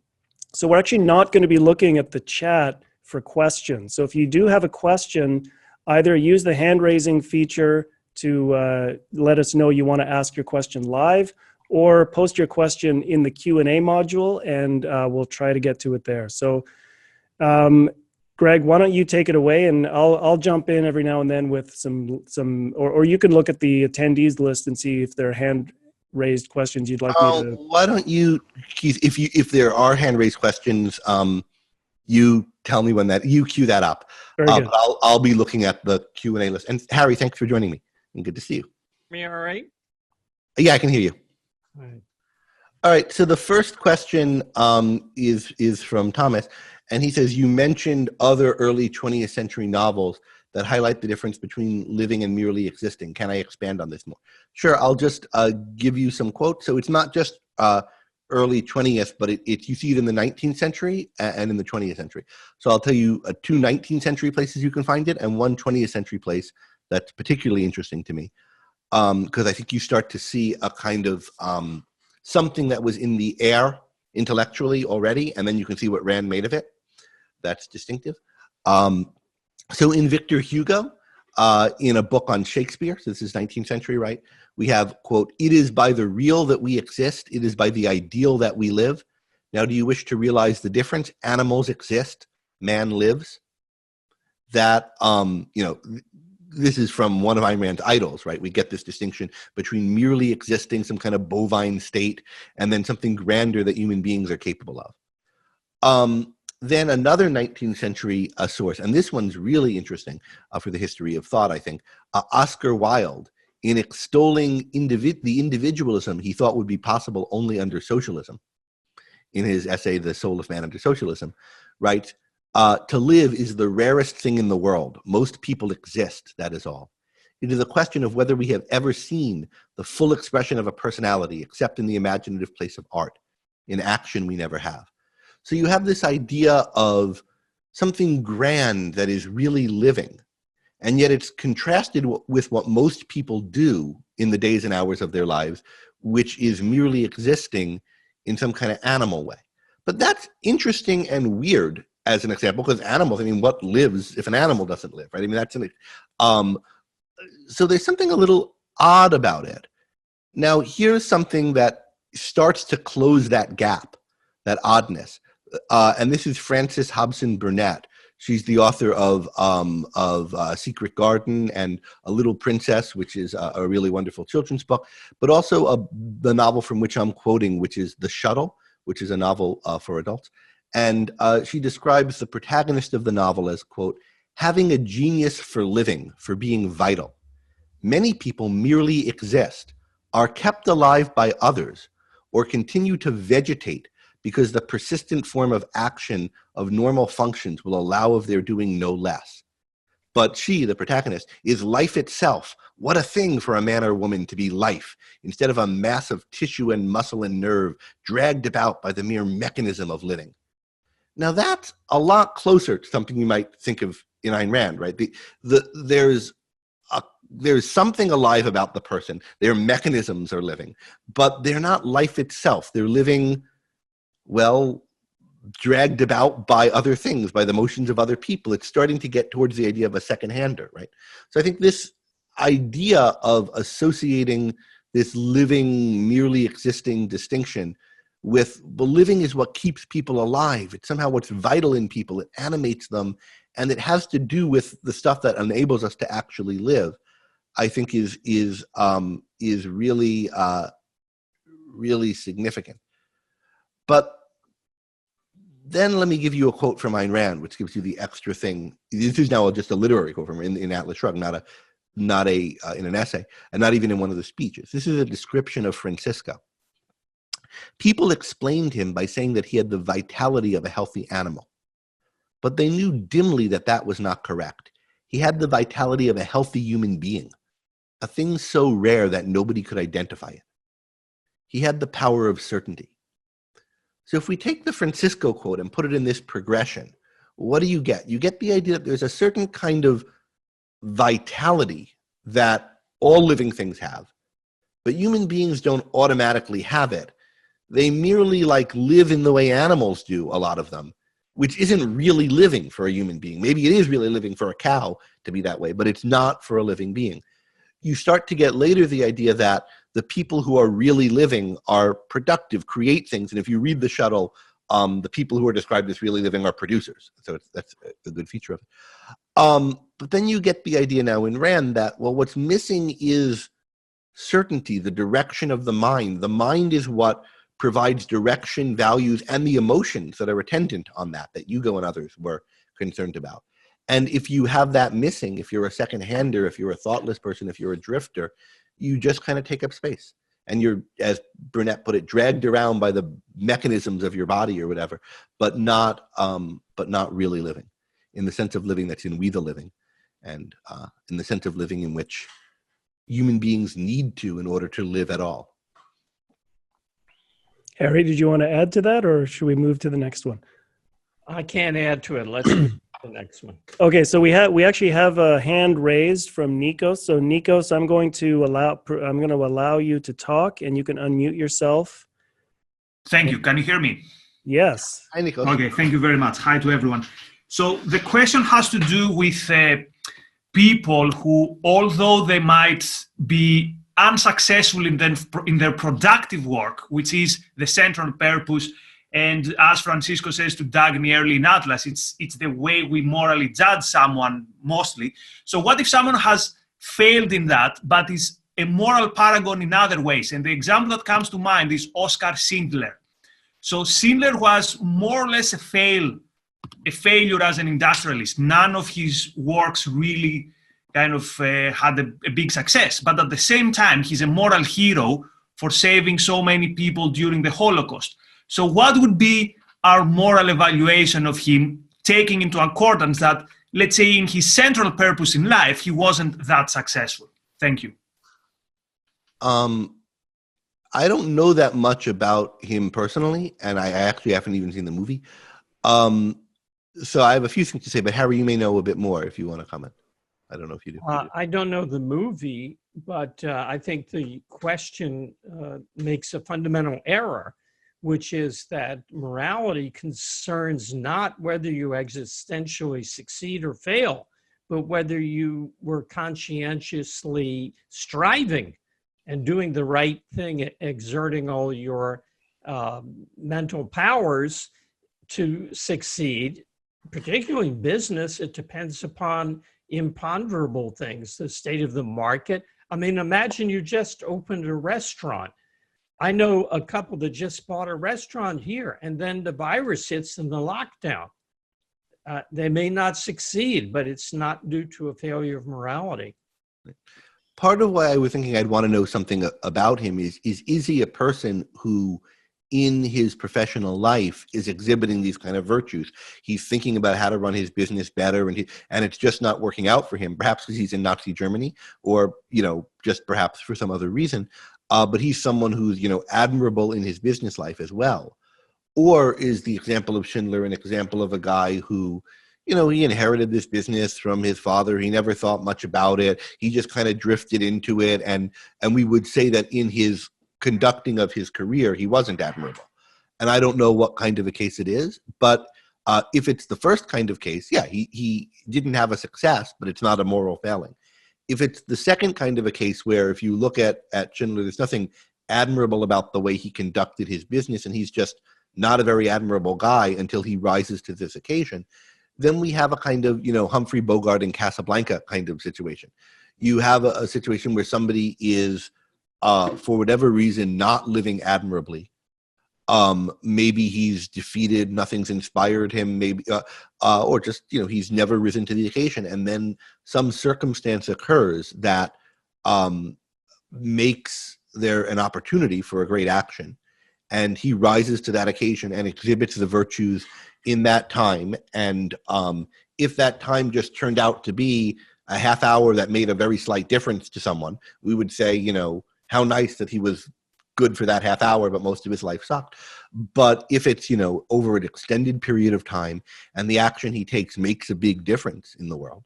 So we're actually not going to be looking at the chat for questions. So if you do have a question, either use the hand raising feature to let us know you want to ask your question live, or post your question in the Q&A module, and we'll try to get to it there. So Greg, why don't you take it away, and I'll jump in every now and then with some or you can look at the attendees list and see if there are hand raised questions you'd like me to. Why don't you, Keith, if there are hand raised questions, you tell me when you queue that up. Very good. But I'll be looking at the Q&A list. And Harry, thanks for joining me. And good to see you. Me all right? Yeah, I can hear you. All right. All right. So the first question is from Thomas, and he says, you mentioned other early 20th century novels that highlight the difference between living and merely existing. Can I expand on this more? Sure. I'll just give you some quotes. So it's not just early 20th, but you see it in the 19th century and in the 20th century. So I'll tell you two 19th century places you can find it and one 20th century place that's particularly interesting to me, because I think you start to see a kind of something that was in the air intellectually already, and then you can see what Rand made of it. That's distinctive. So in Victor Hugo, in a book on Shakespeare, so this is 19th century, right? We have, quote, "It is by the real that we exist. It is by the ideal that we live. Now, do you wish to realize the difference? Animals exist. Man lives." That, this is from one of Ayn Rand's idols, right? We get this distinction between merely existing, some kind of bovine state, and then something grander that human beings are capable of. Then another 19th century source, and this one's really interesting for the history of thought, I think, Oscar Wilde, in extolling the individualism he thought would be possible only under socialism, in his essay, The Soul of Man Under Socialism, writes, to live is the rarest thing in the world. Most people exist, that is all. It is a question of whether we have ever seen the full expression of a personality except in the imaginative place of art. In action, we never have. So you have this idea of something grand that is really living, and yet it's contrasted with what most people do in the days and hours of their lives, which is merely existing in some kind of animal way. But that's interesting and weird as an example, because animals, I mean, what lives if an animal doesn't live, right? I mean, that's so there's something a little odd about it. Now, here's something that starts to close that gap, that oddness. And this is Frances Hobson Burnett. She's the author of Secret Garden and A Little Princess, which is a really wonderful children's book, but also the novel from which I'm quoting, which is The Shuttle, which is a novel for adults. And she describes the protagonist of the novel as, quote, having a genius for living, for being vital. Many people merely exist, are kept alive by others, or continue to vegetate because the persistent form of action of normal functions will allow of their doing no less. But she, the protagonist, is life itself. What a thing for a man or woman to be life, instead of a mass of tissue and muscle and nerve dragged about by the mere mechanism of living. Now that's a lot closer to something you might think of in Ayn Rand, right? There's something alive about the person. Their mechanisms are living, but they're not life itself. They're living, well, dragged about by other things, by the motions of other people. It's starting to get towards the idea of a second-hander, right? So I think this idea of associating this living, merely existing distinction with, well, living is what keeps people alive. It's somehow what's vital in people. It animates them, and it has to do with the stuff that enables us to actually live. I think is really really significant. But then let me give you a quote from Ayn Rand, which gives you the extra thing. This is now just a literary quote from her in Atlas Shrugged, not in an essay, and not even in one of the speeches. This is a description of Francisco. People explained him by saying that he had the vitality of a healthy animal, but they knew dimly that that was not correct. He had the vitality of a healthy human being, a thing so rare that nobody could identify it. He had the power of certainty. So if we take the Francisco quote and put it in this progression, what do you get? You get the idea that there's a certain kind of vitality that all living things have, but human beings don't automatically have it. They merely live in the way animals do, a lot of them, which isn't really living for a human being. Maybe it is really living for a cow to be that way, but it's not for a living being. You start to get later the idea that the people who are really living are productive, create things. And if you read The Shuttle, the people who are described as really living are producers. So that's a good feature of it. But then you get the idea now in Rand that, well, what's missing is certainty, the direction of the mind. The mind is what provides direction, values, and the emotions that are attendant on that Hugo and others were concerned about. And if you have that missing, if you're a second-hander, if you're a thoughtless person, if you're a drifter, you just kind of take up space. And you're, as Burnett put it, dragged around by the mechanisms of your body or whatever, but not really living, in the sense of living that's in We the Living, and in the sense of living in which human beings need to in order to live at all. Harry, did you want to add to that, or should we move to the next one? I can't add to it. Let's move to the next one. Okay, so we actually have a hand raised from Nikos. So Nikos, I'm going to allow you to talk, and you can unmute yourself. Thank you. Can you hear me? Yes. Hi, Nikos. Okay, thank you very much. Hi to everyone. So the question has to do with people who, although they might be unsuccessful in their productive work, which is the central purpose, and as Francisco says to Dagny early in Atlas, it's the way we morally judge someone mostly. So what if someone has failed in that, but is a moral paragon in other ways? And the example that comes to mind is Oskar Schindler. So Schindler was more or less a failure as an industrialist. None of his works really kind of had a big success. But at the same time, he's a moral hero for saving so many people during the Holocaust. So what would be our moral evaluation of him, taking into accordance that, let's say, in his central purpose in life, he wasn't that successful? Thank you. I don't know that much about him personally, and I actually haven't even seen the movie. So I have a few things to say, but Harry, you may know a bit more if you want to comment. I don't know if you do. I don't know the movie. but I think the question makes a fundamental error, which is that morality concerns not whether you existentially succeed or fail, but whether you were conscientiously striving and doing the right thing, exerting all your mental powers to succeed. Particularly in business, it depends upon imponderable things, the state of the market. I mean, imagine you just opened a restaurant. I know a couple that just bought a restaurant here, and then the virus hits and the lockdown. They may not succeed, but it's not due to a failure of morality. Part of why I was thinking I'd want to know something about him is he a person who in his professional life is exhibiting these kind of virtues? He's thinking about how to run his business better, and it's just not working out for him, perhaps because he's in Nazi Germany, or, just perhaps for some other reason. But he's someone who's, admirable in his business life as well. Or is the example of Schindler an example of a guy who, he inherited this business from his father. He never thought much about it. He just kind of drifted into it. And we would say that in his conducting of his career, he wasn't admirable. And I don't know what kind of a case it is, but if it's the first kind of case, yeah, he didn't have a success, but it's not a moral failing. If it's the second kind of a case where if you look at Schindler, there's nothing admirable about the way he conducted his business, and he's just not a very admirable guy until he rises to this occasion, then we have a kind of, Humphrey Bogart in Casablanca kind of situation. You have a situation where somebody is, for whatever reason, not living admirably. Maybe he's defeated, nothing's inspired him, maybe, or just, he's never risen to the occasion. And then some circumstance occurs that makes there an opportunity for a great action. And he rises to that occasion and exhibits the virtues in that time. And if that time just turned out to be a half hour that made a very slight difference to someone, we would say, how nice that he was good for that half hour, but most of his life sucked. But if it's, over an extended period of time and the action he takes makes a big difference in the world,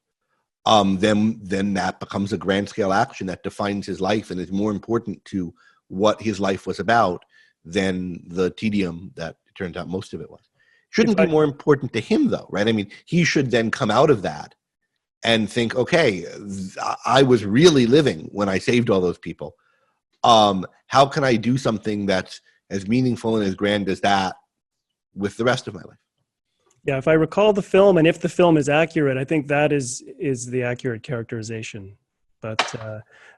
then that becomes a grand scale action that defines his life and is more important to what his life was about than the tedium that it turns out most of it was. Shouldn't be more important to him, though, right? I mean, he should then come out of that and think, okay, I was really living when I saved all those people. How can I do something that's as meaningful and as grand as that with the rest of my life? Yeah, if I recall the film, and if the film is accurate, I think that is the accurate characterization. But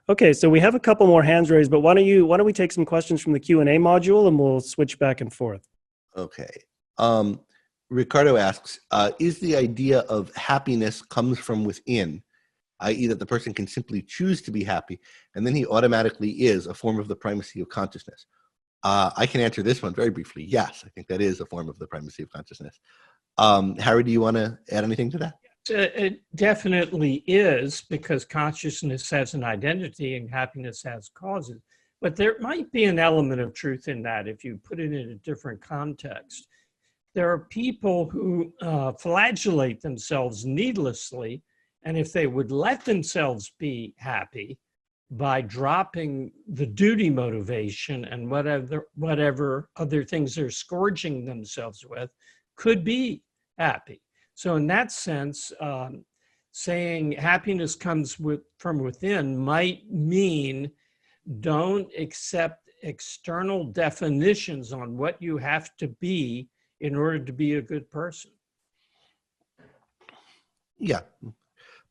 okay, so we have a couple more hands raised, but why don't we take some questions from the Q&A module and we'll switch back and forth. Okay. Ricardo asks, is the idea of happiness comes from within, i.e. that the person can simply choose to be happy, and then he automatically is a form of the primacy of consciousness? I can answer this one very briefly. Yes, I think that is a form of the primacy of consciousness. Harry, do you want to add anything to that? It definitely is, because consciousness has an identity and happiness has causes. But there might be an element of truth in that if you put it in a different context. There are people who flagellate themselves needlessly, and if they would let themselves be happy by dropping the duty motivation and whatever other things they're scourging themselves with, could be happy. So in that sense, saying happiness comes from within might mean don't accept external definitions on what you have to be in order to be a good person. Yeah.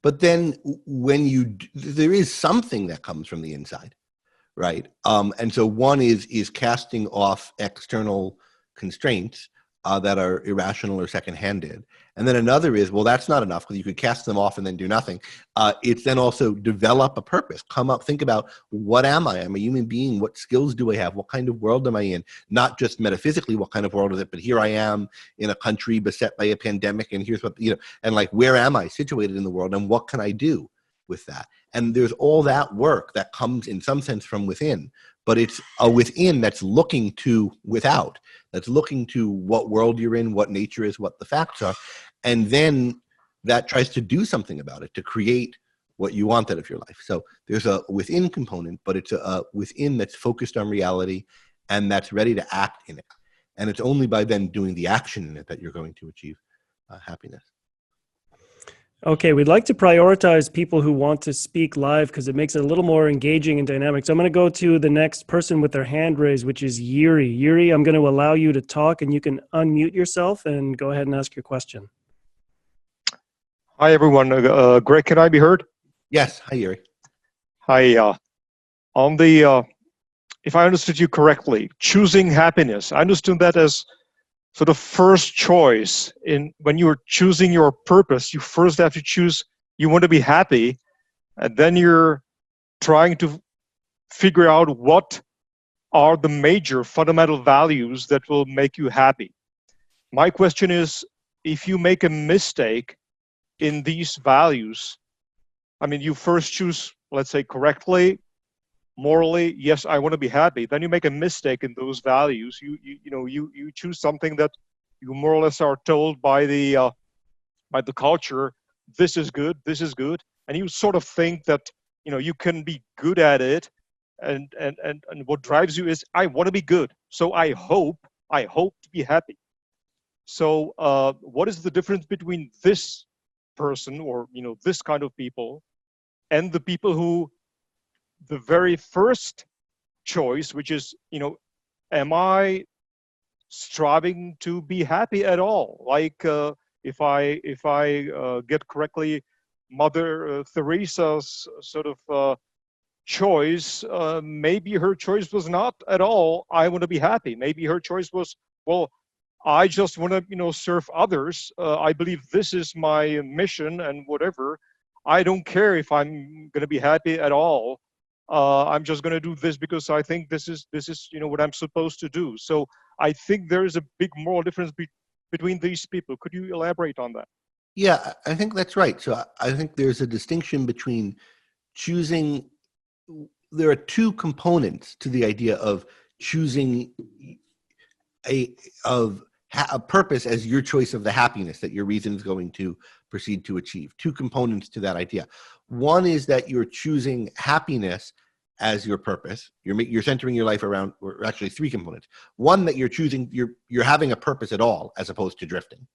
But then when there is something that comes from the inside, right? And so one is casting off external constraints that are irrational or second-handed. And then another is, well, that's not enough because you could cast them off and then do nothing. It's then also develop a purpose. Come up, think about, what am I? I'm a human being. What skills do I have? What kind of world am I in? Not just metaphysically, what kind of world is it, but here I am in a country beset by a pandemic, and here's what, and like, where am I situated in the world, and what can I do with that? And there's all that work that comes in some sense from within, but it's a within that's looking to without, that's looking to what world you're in, what nature is, what the facts are. And then that tries to do something about it, to create what you want out of your life. So there's a within component, but it's a within that's focused on reality and that's ready to act in it. And it's only by then doing the action in it that you're going to achieve happiness. Okay, we'd like to prioritize people who want to speak live because it makes it a little more engaging and dynamic. So I'm going to go to the next person with their hand raised, which is Yuri. Yuri, I'm going to allow you to talk and you can unmute yourself and go ahead and ask your question. Hi, everyone. Greg, can I be heard? Yes. Hi, Yuri. Hi. On the, if I understood you correctly, choosing happiness, I understood that as sort of first choice. When you're choosing your purpose, you first have to choose, you want to be happy, and then you're trying to figure out what are the major fundamental values that will make you happy. My question is, if you make a mistake in these values, I mean, you first choose, let's say, correctly, morally, yes, I want to be happy. Then you make a mistake in those values. You choose something that you more or less are told by the culture. This is good. This is good, and you sort of think that you can be good at it. And what drives you is I want to be good. So I hope to be happy. So what is the difference between this person or this kind of people and the people who the very first choice, which is, am I striving to be happy at all? Like if I get correctly, Mother Teresa's sort of choice, maybe her choice was not at all, I want to be happy. Maybe her choice was, well, I just want to, serve others. I believe this is my mission and whatever. I don't care if I'm going to be happy at all. I'm just going to do this because I think this is what I'm supposed to do. So I think there is a big moral difference between these people. Could you elaborate on that? Yeah, I think that's right. So I think there's a distinction between choosing. There are two components to the idea of choosing a purpose as your choice of the happiness that your reason is going to proceed to achieve. Two components to that idea. One is that you're choosing happiness as your purpose. You're centering your life around, or actually three components. One, that you're choosing, you're having a purpose at all as opposed to drifting.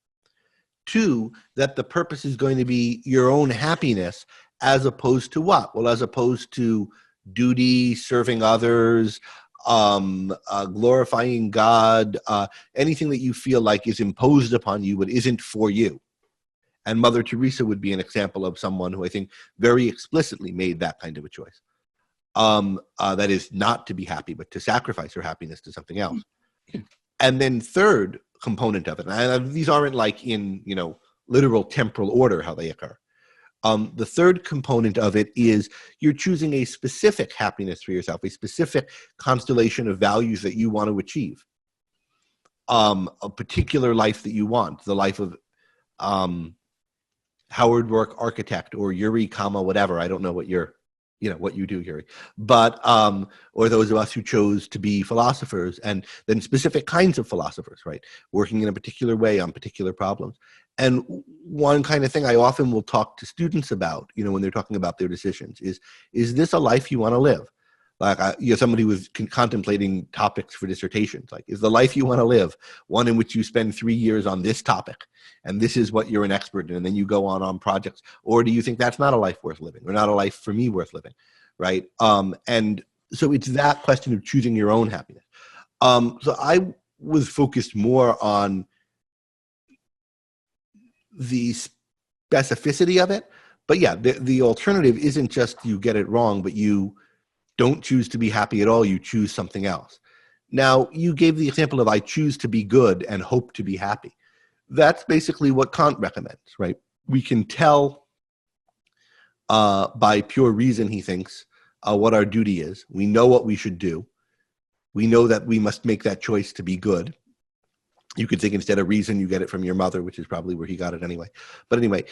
Two, that the purpose is going to be your own happiness as opposed to what? Well, as opposed to duty, serving others, glorifying God, anything that you feel like is imposed upon you but isn't for you. And Mother Teresa would be an example of someone who I think very explicitly made that kind of a choice. That is not to be happy, but to sacrifice her happiness to something else. And then third component of it, and these aren't like in, literal temporal order how they occur. The third component of it is you're choosing a specific happiness for yourself, a specific constellation of values that you want to achieve. A particular life that you want, the life of Howard Rourke architect or Yuri, whatever. I don't know what what you do, Yuri, but or those of us who chose to be philosophers, and then specific kinds of philosophers, right, working in a particular way on particular problems. And one kind of thing I often will talk to students about, when they're talking about their decisions, is this a life you want to live? Like, somebody was contemplating topics for dissertations. Like, is the life you want to live one in which you spend 3 years on this topic, and this is what you're an expert in, and then you go on projects? Or do you think that's not a life worth living, or not a life for me worth living, right? And so it's that question of choosing your own happiness. So I was focused more on the specificity of it. But yeah, the alternative isn't just you get it wrong, but you don't choose to be happy at all, you choose something else. Now, you gave the example of I choose to be good and hope to be happy. That's basically what Kant recommends, right? We can tell by pure reason, he thinks, what our duty is. We know what we should do. We know that we must make that choice to be good. You could think instead of reason, you get it from your mother, which is probably where he got it anyway. But anyway,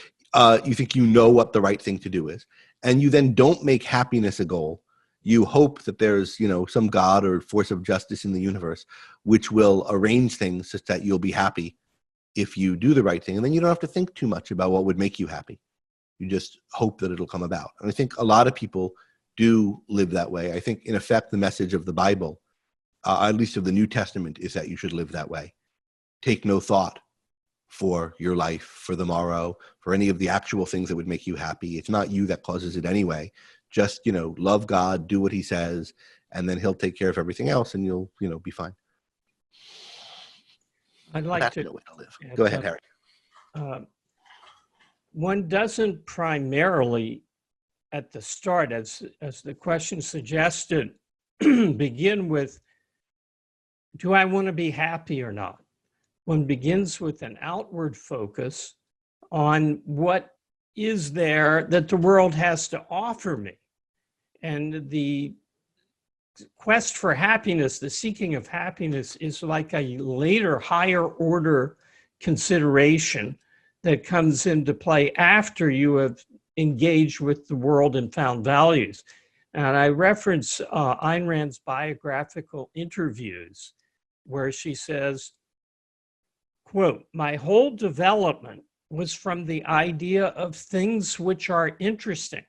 you think you know what the right thing to do is. And you then don't make happiness a goal. You hope that there's, some God or force of justice in the universe which will arrange things such that you'll be happy if you do the right thing. And then you don't have to think too much about what would make you happy. You just hope that it'll come about. And I think a lot of people do live that way. I think, in effect, the message of the Bible, at least of the New Testament, is that you should live that way. Take no thought for your life, for the morrow, for any of the actual things that would make you happy. It's not you that causes it anyway. Just, love God, do what he says, and then he'll take care of everything else, and you'll, be fine. I'd like That's to no way to live. Go ahead, Harry. One doesn't primarily, at the start, as the question suggested, begin with, do I want to be happy or not? One begins with an outward focus on what is there that the world has to offer me. And the quest for happiness, the seeking of happiness, is like a later, higher order consideration that comes into play after you have engaged with the world and found values. And I reference Ayn Rand's biographical interviews, where she says, quote, "My whole development was from the idea of things which are interesting,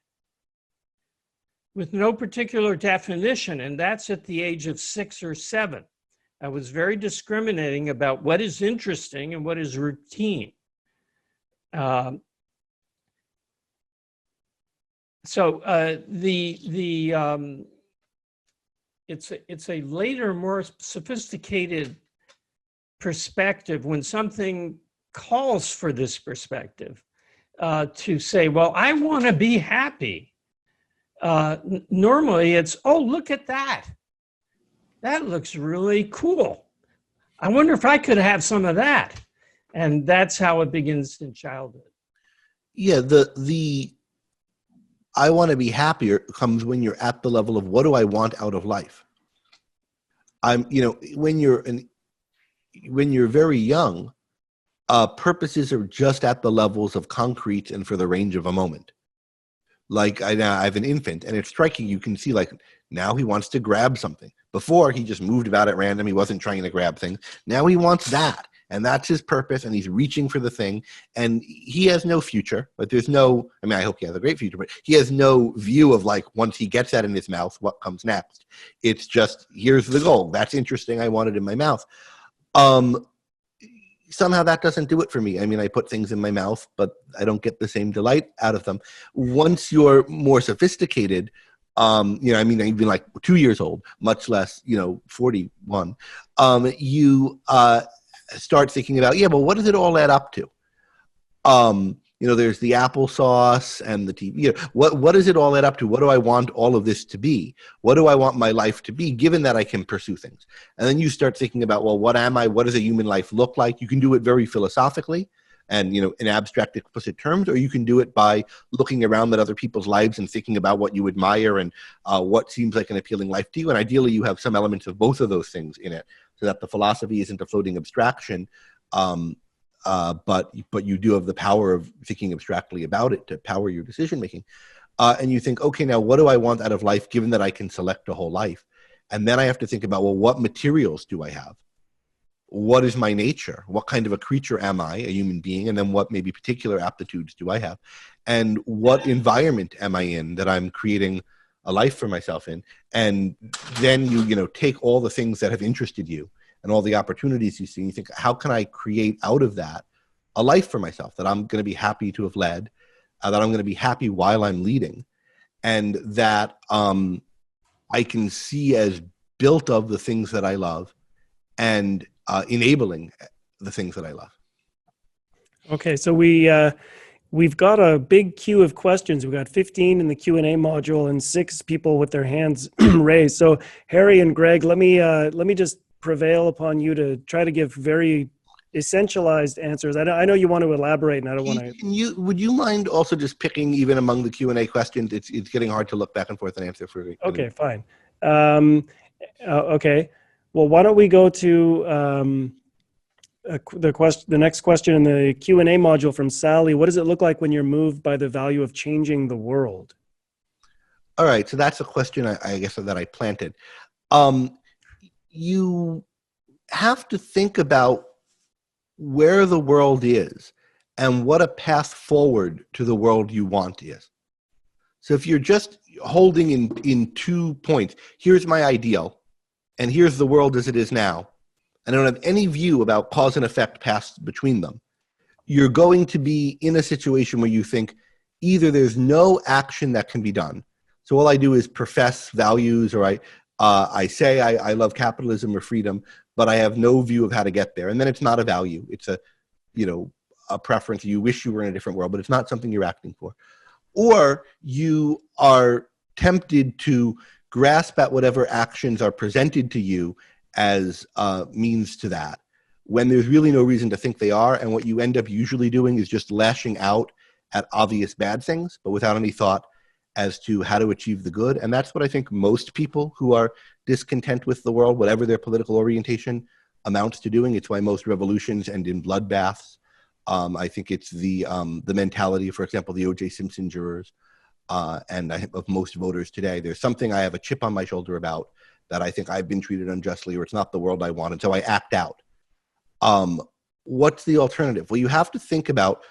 with no particular definition, and that's at the age of 6 or 7. I was very discriminating about what is interesting and what is routine." It's a later, more sophisticated perspective when something calls for this perspective to say, well, I want to be happy. Normally it's, oh, look at that. That looks really cool. I wonder if I could have some of that. And that's how it begins in childhood. Yeah, the I want to be happier comes when you're at the level of, what do I want out of life? When you're very young, purposes are just at the levels of concrete and for the range of a moment. Like I have an infant, and it's striking. You can see, like, now he wants to grab something. Before, he just moved about at random. He wasn't trying to grab things. Now he wants that. And that's his purpose, and he's reaching for the thing. And he has no future, but there's no, I hope he has a great future, but he has no view of, like, once he gets that in his mouth, what comes next. It's just, here's the goal. That's interesting. I want it in my mouth. Somehow that doesn't do it for me. I put things in my mouth, but I don't get the same delight out of them. Once you're more sophisticated, even like 2 years old, much less, 41, you start thinking about, but what does it all add up to? There's the applesauce and the TV. What does it all add up to? What do I want all of this to be? What do I want my life to be, given that I can pursue things? And then you start thinking about, well, what am I? What does a human life look like? You can do it very philosophically and, in abstract, explicit terms, or you can do it by looking around at other people's lives and thinking about what you admire and what seems like an appealing life to you. And ideally, you have some elements of both of those things in it, so that the philosophy isn't a floating abstraction, but you do have the power of thinking abstractly about it to power your decision making. And you think, okay, now what do I want out of life, given that I can select a whole life? And then I have to think about, well, what materials do I have? What is my nature? What kind of a creature am I, a human being? And then what maybe particular aptitudes do I have? And what environment am I in that I'm creating a life for myself in? And then you take all the things that have interested you and all the opportunities you see, and you think, how can I create out of that a life for myself that I'm going to be happy to have led, that I'm going to be happy while I'm leading, and that I can see as built of the things that I love and enabling the things that I love. Okay, so we've got a big queue of questions. We've got 15 in the Q&A module and 6 people with their hands raised. So Harry and Greg, let me just prevail upon you to try to give very essentialized answers. I know you want to elaborate, and I don't want to. Would you mind also just picking, even among the Q&A questions? It's getting hard to look back and forth and answer for. Okay, fine. Okay. Well, why don't we go to the next question in the Q&A module from Sally. What does it look like when you're moved by the value of changing the world? All right, so that's a question I guess that I planted. You have to think about where the world is and what a path forward to the world you want is. So if you're just holding in 2 points, here's my ideal, and here's the world as it is now, and I don't have any view about cause and effect past between them, you're going to be in a situation where you think either there's no action that can be done. So all I do is profess values, or I say I love capitalism or freedom, but I have no view of how to get there. And then it's not a value. It's a preference. You wish you were in a different world, but it's not something you're acting for. Or you are tempted to grasp at whatever actions are presented to you as means to that, when there's really no reason to think they are. And what you end up usually doing is just lashing out at obvious bad things, but without any thought as to how to achieve the good. And that's what I think most people who are discontent with the world, whatever their political orientation, amounts to doing. It's why most revolutions end in bloodbaths. I think it's the mentality, for example, the O.J. Simpson jurors, and of most voters today. There's something I have a chip on my shoulder about, that I think I've been treated unjustly, or it's not the world I want, and so I act out. What's the alternative? Well, you have to think about,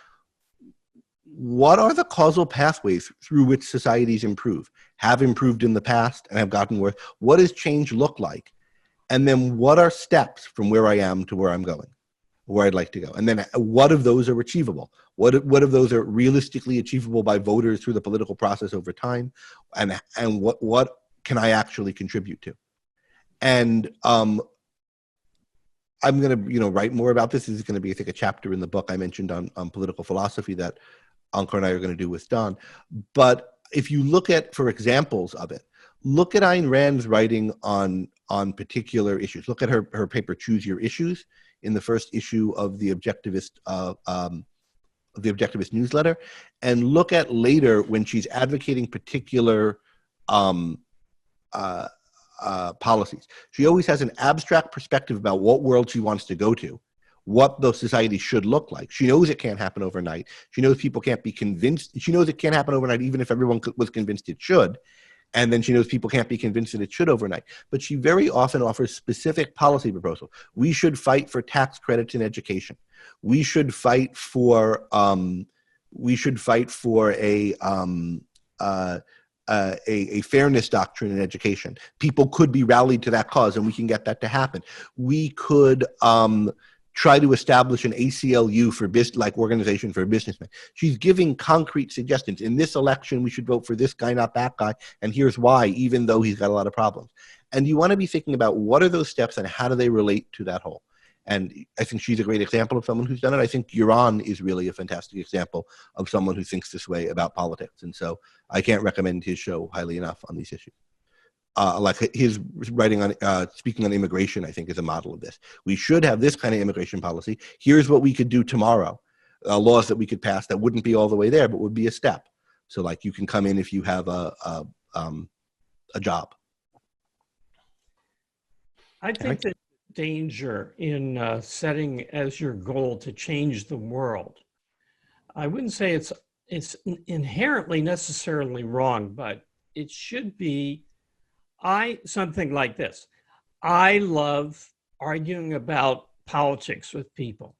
what are the causal pathways through which societies improve, have improved in the past, and have gotten worse? What does change look like? And then what are steps from where I am to where I'm going, where I'd like to go? And then what of those are achievable? What of those are realistically achievable by voters through the political process over time? And what can I actually contribute to? And I'm going to write more about this. This is going to be, I think, a chapter in the book I mentioned on political philosophy that Ankur and I are going to do with Don. But if you look at, for examples of it, look at Ayn Rand's writing on particular issues. Look at her paper, Choose Your Issues, in the first issue of the Objectivist newsletter, and look at later when she's advocating particular policies. She always has an abstract perspective about what world she wants to go to, what those societies should look like. She knows it can't happen overnight. She knows people can't be convinced. She knows it can't happen overnight, even if everyone was convinced it should. And then she knows people can't be convinced that it should overnight. But she very often offers specific policy proposals. We should fight for tax credits in education. We should fight for a fairness doctrine in education. People could be rallied to that cause, and we can get that to happen. We could try to establish an ACLU for like organization for businessmen. She's giving concrete suggestions. In this election, we should vote for this guy, not that guy, and here's why, even though he's got a lot of problems. And you want to be thinking about, what are those steps and how do they relate to that whole? And I think she's a great example of someone who's done it. I think Uran is really a fantastic example of someone who thinks this way about politics. And so I can't recommend his show highly enough on these issues. Like his writing on speaking on immigration, I think, is a model of this. We should have this kind of immigration policy. Here's what we could do tomorrow. Laws that we could pass that wouldn't be all the way there, but would be a step. So like, you can come in if you have a job. I think that danger in setting as your goal to change the world, I wouldn't say it's inherently necessarily wrong, but it should be something like this. I love arguing about politics with people.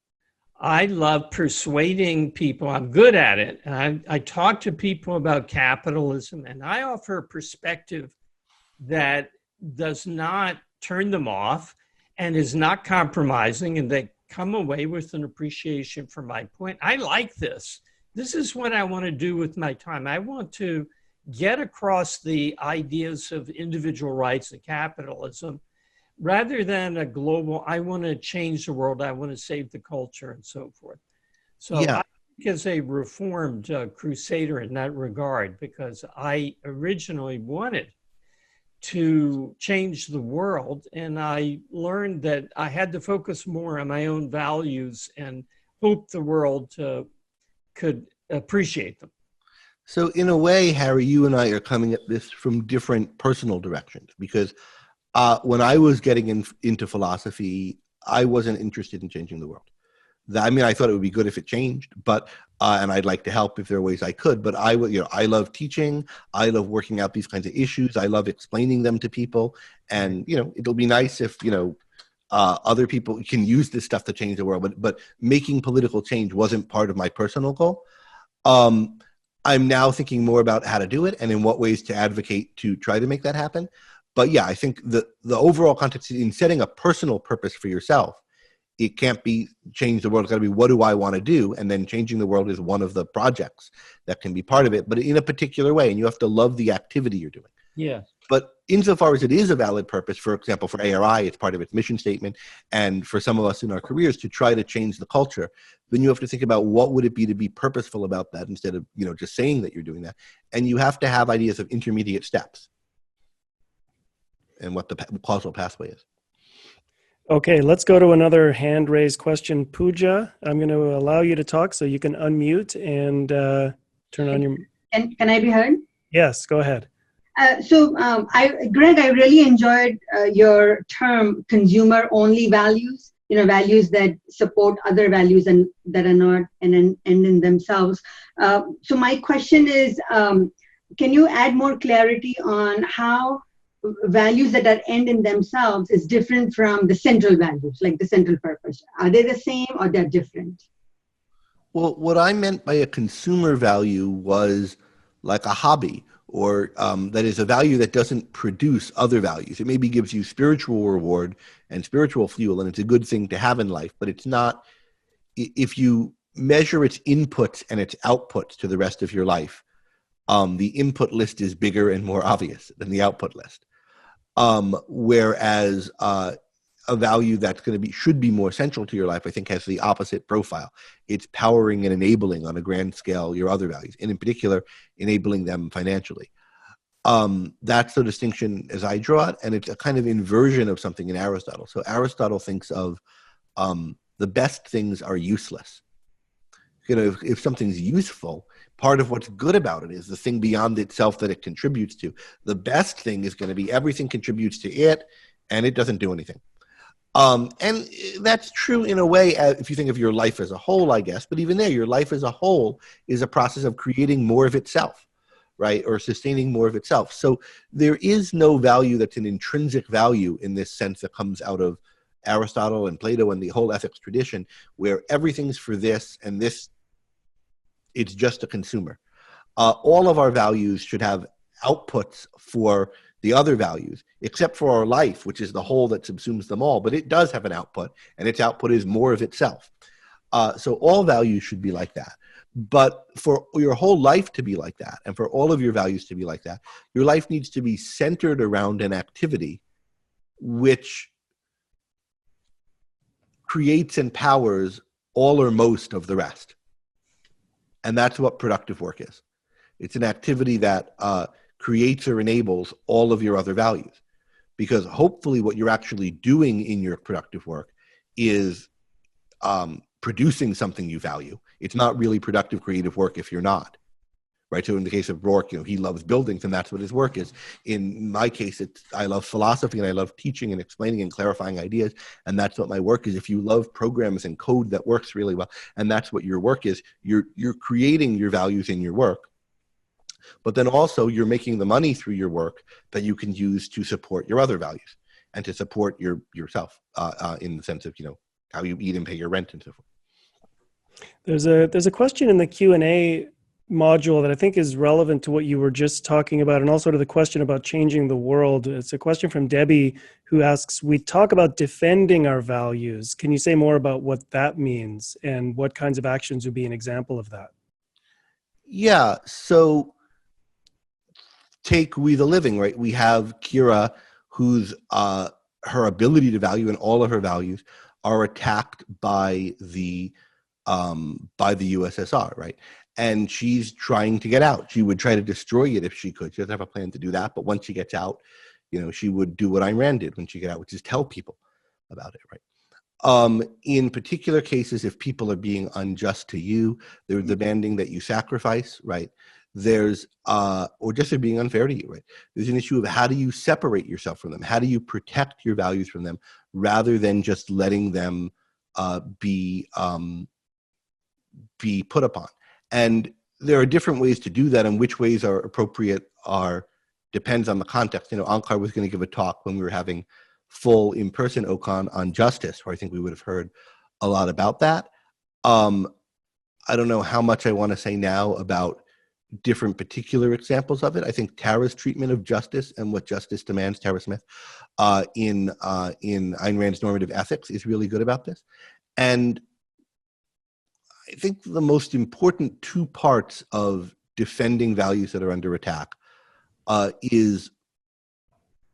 I love persuading people. I'm good at it. And I talk to people about capitalism, and I offer a perspective that does not turn them off and is not compromising, and they come away with an appreciation for my point. I like this. This is what I want to do with my time. I want to get across the ideas of individual rights and capitalism, rather than a global, I want to change the world, I want to save the culture, and so forth. So yeah. I think as a reformed crusader in that regard, because I originally wanted to change the world, and I learned that I had to focus more on my own values and hope the world could appreciate them. So in a way, Harry, you and I are coming at this from different personal directions, because when I was getting into philosophy, I wasn't interested in changing the world. I mean, I thought it would be good if it changed, but and I'd like to help if there are ways I could. But I love teaching. I love working out these kinds of issues. I love explaining them to people. And it'll be nice if other people can use this stuff to change the world, but making political change wasn't part of my personal goal. I'm now thinking more about how to do it and in what ways to advocate to try to make that happen. But yeah, I think the overall context in setting a personal purpose for yourself, it can't be change the world. It's got to be, what do I want to do? And then changing the world is one of the projects that can be part of it, but in a particular way. And you have to love the activity you're doing. Yeah. But insofar as it is a valid purpose, for example, for ARI, it's part of its mission statement, and for some of us in our careers to try to change the culture, then you have to think about what would it be to be purposeful about that instead of, just saying that you're doing that. And you have to have ideas of intermediate steps and what the causal pathway is. Okay, let's go to another hand-raised question. Pooja, I'm going to allow you to talk so you can unmute and turn on your... Can I be heard? Yes, go ahead. Greg, I really enjoyed your term consumer-only values, values that support other values and that are not an end in themselves. So my question is, can you add more clarity on how values that are end in themselves is different from the central values, like the central purpose? Are they the same or they're different? Well, what I meant by a consumer value was like a hobby, or that is a value that doesn't produce other values. It maybe gives you spiritual reward and spiritual fuel, and it's a good thing to have in life, but it's not, if you measure its inputs and its outputs to the rest of your life, the input list is bigger and more obvious than the output list. Whereas a value that's going to be, should be more central to your life, I think has the opposite profile. It's powering and enabling on a grand scale your other values, and in particular, enabling them financially. That's the distinction as I draw it, and it's a kind of inversion of something in Aristotle. So Aristotle thinks of the best things are useless. If something's useful, part of what's good about it is the thing beyond itself that it contributes to. The best thing is going to be everything contributes to it, and it doesn't do anything. And that's true in a way if you think of your life as a whole, I guess. But even there, your life as a whole is a process of creating more of itself, right? Or sustaining more of itself. So there is no value that's an intrinsic value in this sense that comes out of Aristotle and Plato and the whole ethics tradition, where everything's for this and this, it's just a consumer. All of our values should have outputs for the other values, except for our life, which is the whole that subsumes them all. But it does have an output, and its output is more of itself. So all values should be like that. But for your whole life to be like that, and for all of your values to be like that, your life needs to be centered around an activity which creates and powers all or most of the rest. And that's what productive work is. It's an activity that creates or enables all of your other values. Because hopefully what you're actually doing in your productive work is producing something you value. It's not really productive creative work if you're not. Right. So in the case of Rourke, he loves buildings, and that's what his work is. In my case, I love philosophy, and I love teaching and explaining and clarifying ideas. And that's what my work is. If you love programs and code that works really well, and that's what your work is, you're creating your values in your work. But then also you're making the money through your work that you can use to support your other values and to support yourself in the sense of, how you eat and pay your rent and so forth. There's a question in the Q&A module that I think is relevant to what you were just talking about, and also to the question about changing the world. It's a question from Debbie, who asks, we talk about defending our values. Can you say more about what that means and what kinds of actions would be an example of that? Yeah, so take We the Living, right? We have Kira, whose her ability to value and all of her values are attacked by the USSR, right? And she's trying to get out. She would try to destroy it if she could. She doesn't have a plan to do that. But once she gets out, she would do what Ayn Rand did when she got out, which is tell people about it, right? In particular cases, if people are being unjust to you, they're demanding that you sacrifice, right? There's, or just they're being unfair to you, right? There's an issue of how do you separate yourself from them? How do you protect your values from them rather than just letting them be put upon? And there are different ways to do that, and which ways are appropriate depends on the context. Ankar was going to give a talk when we were having full in-person OCON on justice, where I think we would have heard a lot about that. I don't know how much I want to say now about different particular examples of it. I think Tara's treatment of justice and what justice demands, Tara Smith, in Ayn Rand's Normative Ethics is really good about this. And I think the most important two parts of defending values that are under attack is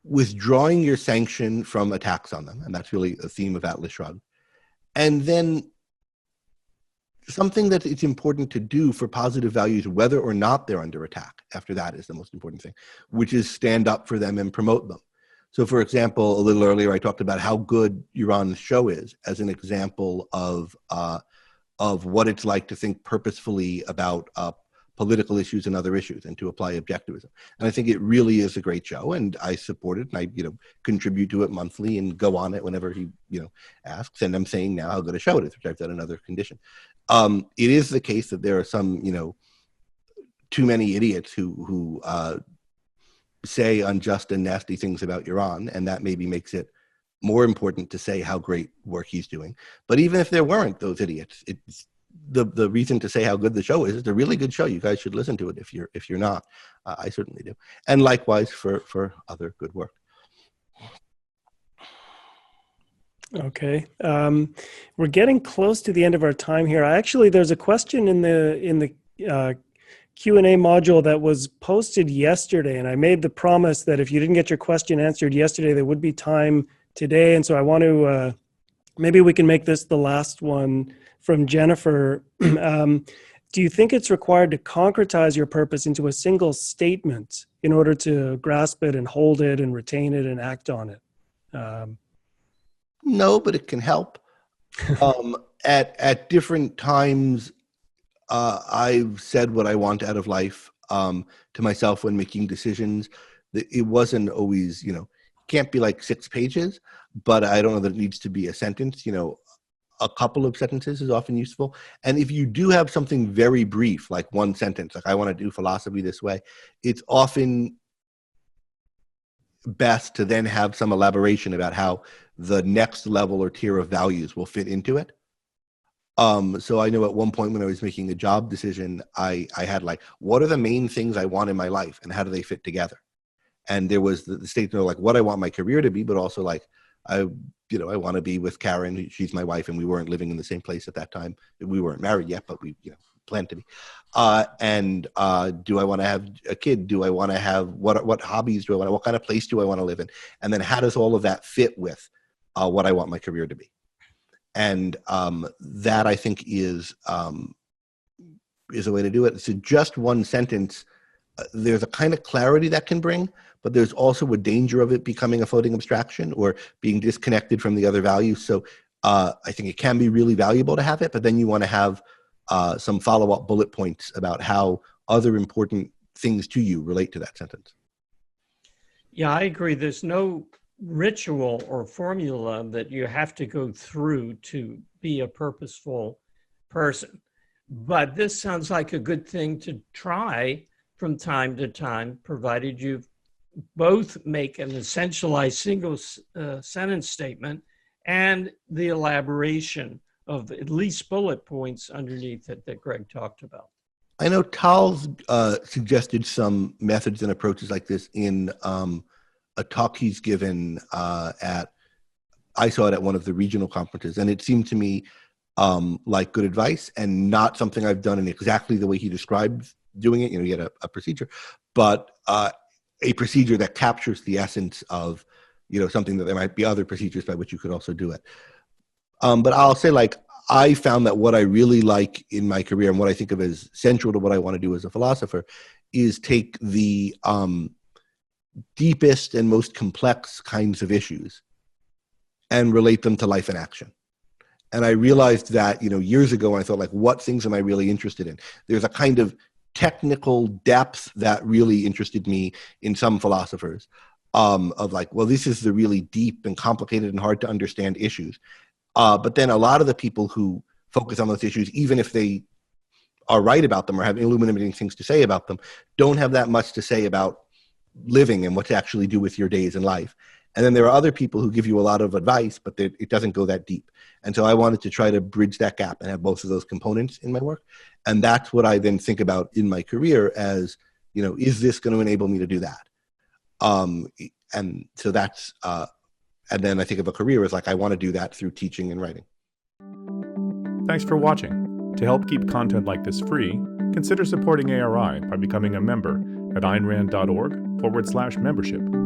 withdrawing your sanction from attacks on them. And that's really a theme of Atlas Shrugged. And then something that it's important to do for positive values, whether or not they're under attack, after that is the most important thing, which is stand up for them and promote them. So for example, a little earlier, I talked about how good Iran's show is as an example of what it's like to think purposefully about political issues and other issues and to apply objectivism. And I think it really is a great show, and I support it, and I contribute to it monthly and go on it whenever he asks. And I'm saying now how good a show it is, which I've done another condition. It is the case that there are some too many idiots who say unjust and nasty things about Iran, and that maybe makes it more important to say how great work he's doing. But even if there weren't those idiots, it's the reason to say how good the show is. It's a really good show. You guys should listen to it if you're not. I certainly do. And likewise for other good work. Okay, we're getting close to the end of our time here. There's a question in the Q&A module that was posted yesterday, and I made the promise that if you didn't get your question answered yesterday, there would be time today. And so I want to maybe we can make this the last one from Jennifer. Do you think it's required to concretize your purpose into a single statement in order to grasp it and hold it and retain it and act on it? No, but it can help. At different times, I've said what I want out of life to myself when making decisions. It wasn't always, can't be like 6 pages, but I don't know that it needs to be a sentence. A couple of sentences is often useful. And if you do have something very brief, like one sentence, like I want to do philosophy this way, it's often best to then have some elaboration about how the next level or tier of values will fit into it. So I know at one point when I was making a job decision, I had like, what are the main things I want in my life and how do they fit together? And there was the statement of like what I want my career to be, but also like, I want to be with Karen. She's my wife, and we weren't living in the same place at that time. We weren't married yet, but we planned to be. And do I want to have a kid? Do I want to have what hobbies do I want? What kind of place do I want to live in? And then how does all of that fit with what I want my career to be? And that I think is a way to do it. So just one sentence. There's a kind of clarity that can bring, but there's also a danger of it becoming a floating abstraction or being disconnected from the other values. So I think it can be really valuable to have it, but then you want to have some follow-up bullet points about how other important things to you relate to that sentence. Yeah, I agree. There's no ritual or formula that you have to go through to be a purposeful person. But this sounds like a good thing to try from time to time, provided you both make an essentialized single sentence statement and the elaboration of at least bullet points underneath it that Greg talked about. I know Tal's suggested some methods and approaches like this in a talk he's given I saw it at one of the regional conferences, and it seemed to me like good advice and not something I've done in exactly the way he described doing it. You get a procedure, but a procedure that captures the essence of, something that there might be other procedures by which you could also do it. But I'll say, like, I found that what I really like in my career and what I think of as central to what I want to do as a philosopher is take the deepest and most complex kinds of issues and relate them to life in action. And I realized that, years ago, when I thought, like, what things am I really interested in? There's a kind of technical depth that really interested me in some philosophers of like, well, this is the really deep and complicated and hard to understand issues. But then a lot of the people who focus on those issues, even if they are right about them or have illuminating things to say about them, don't have that much to say about living and what to actually do with your days in life. And then there are other people who give you a lot of advice, but it doesn't go that deep. And so I wanted to try to bridge that gap and have both of those components in my work. And that's what I then think about in my career as, is this going to enable me to do that? And so that's, and then I think of a career as like, I want to do that through teaching and writing. Thanks for watching. To help keep content like this free, consider supporting ARI by becoming a member at aynrand.org/membership.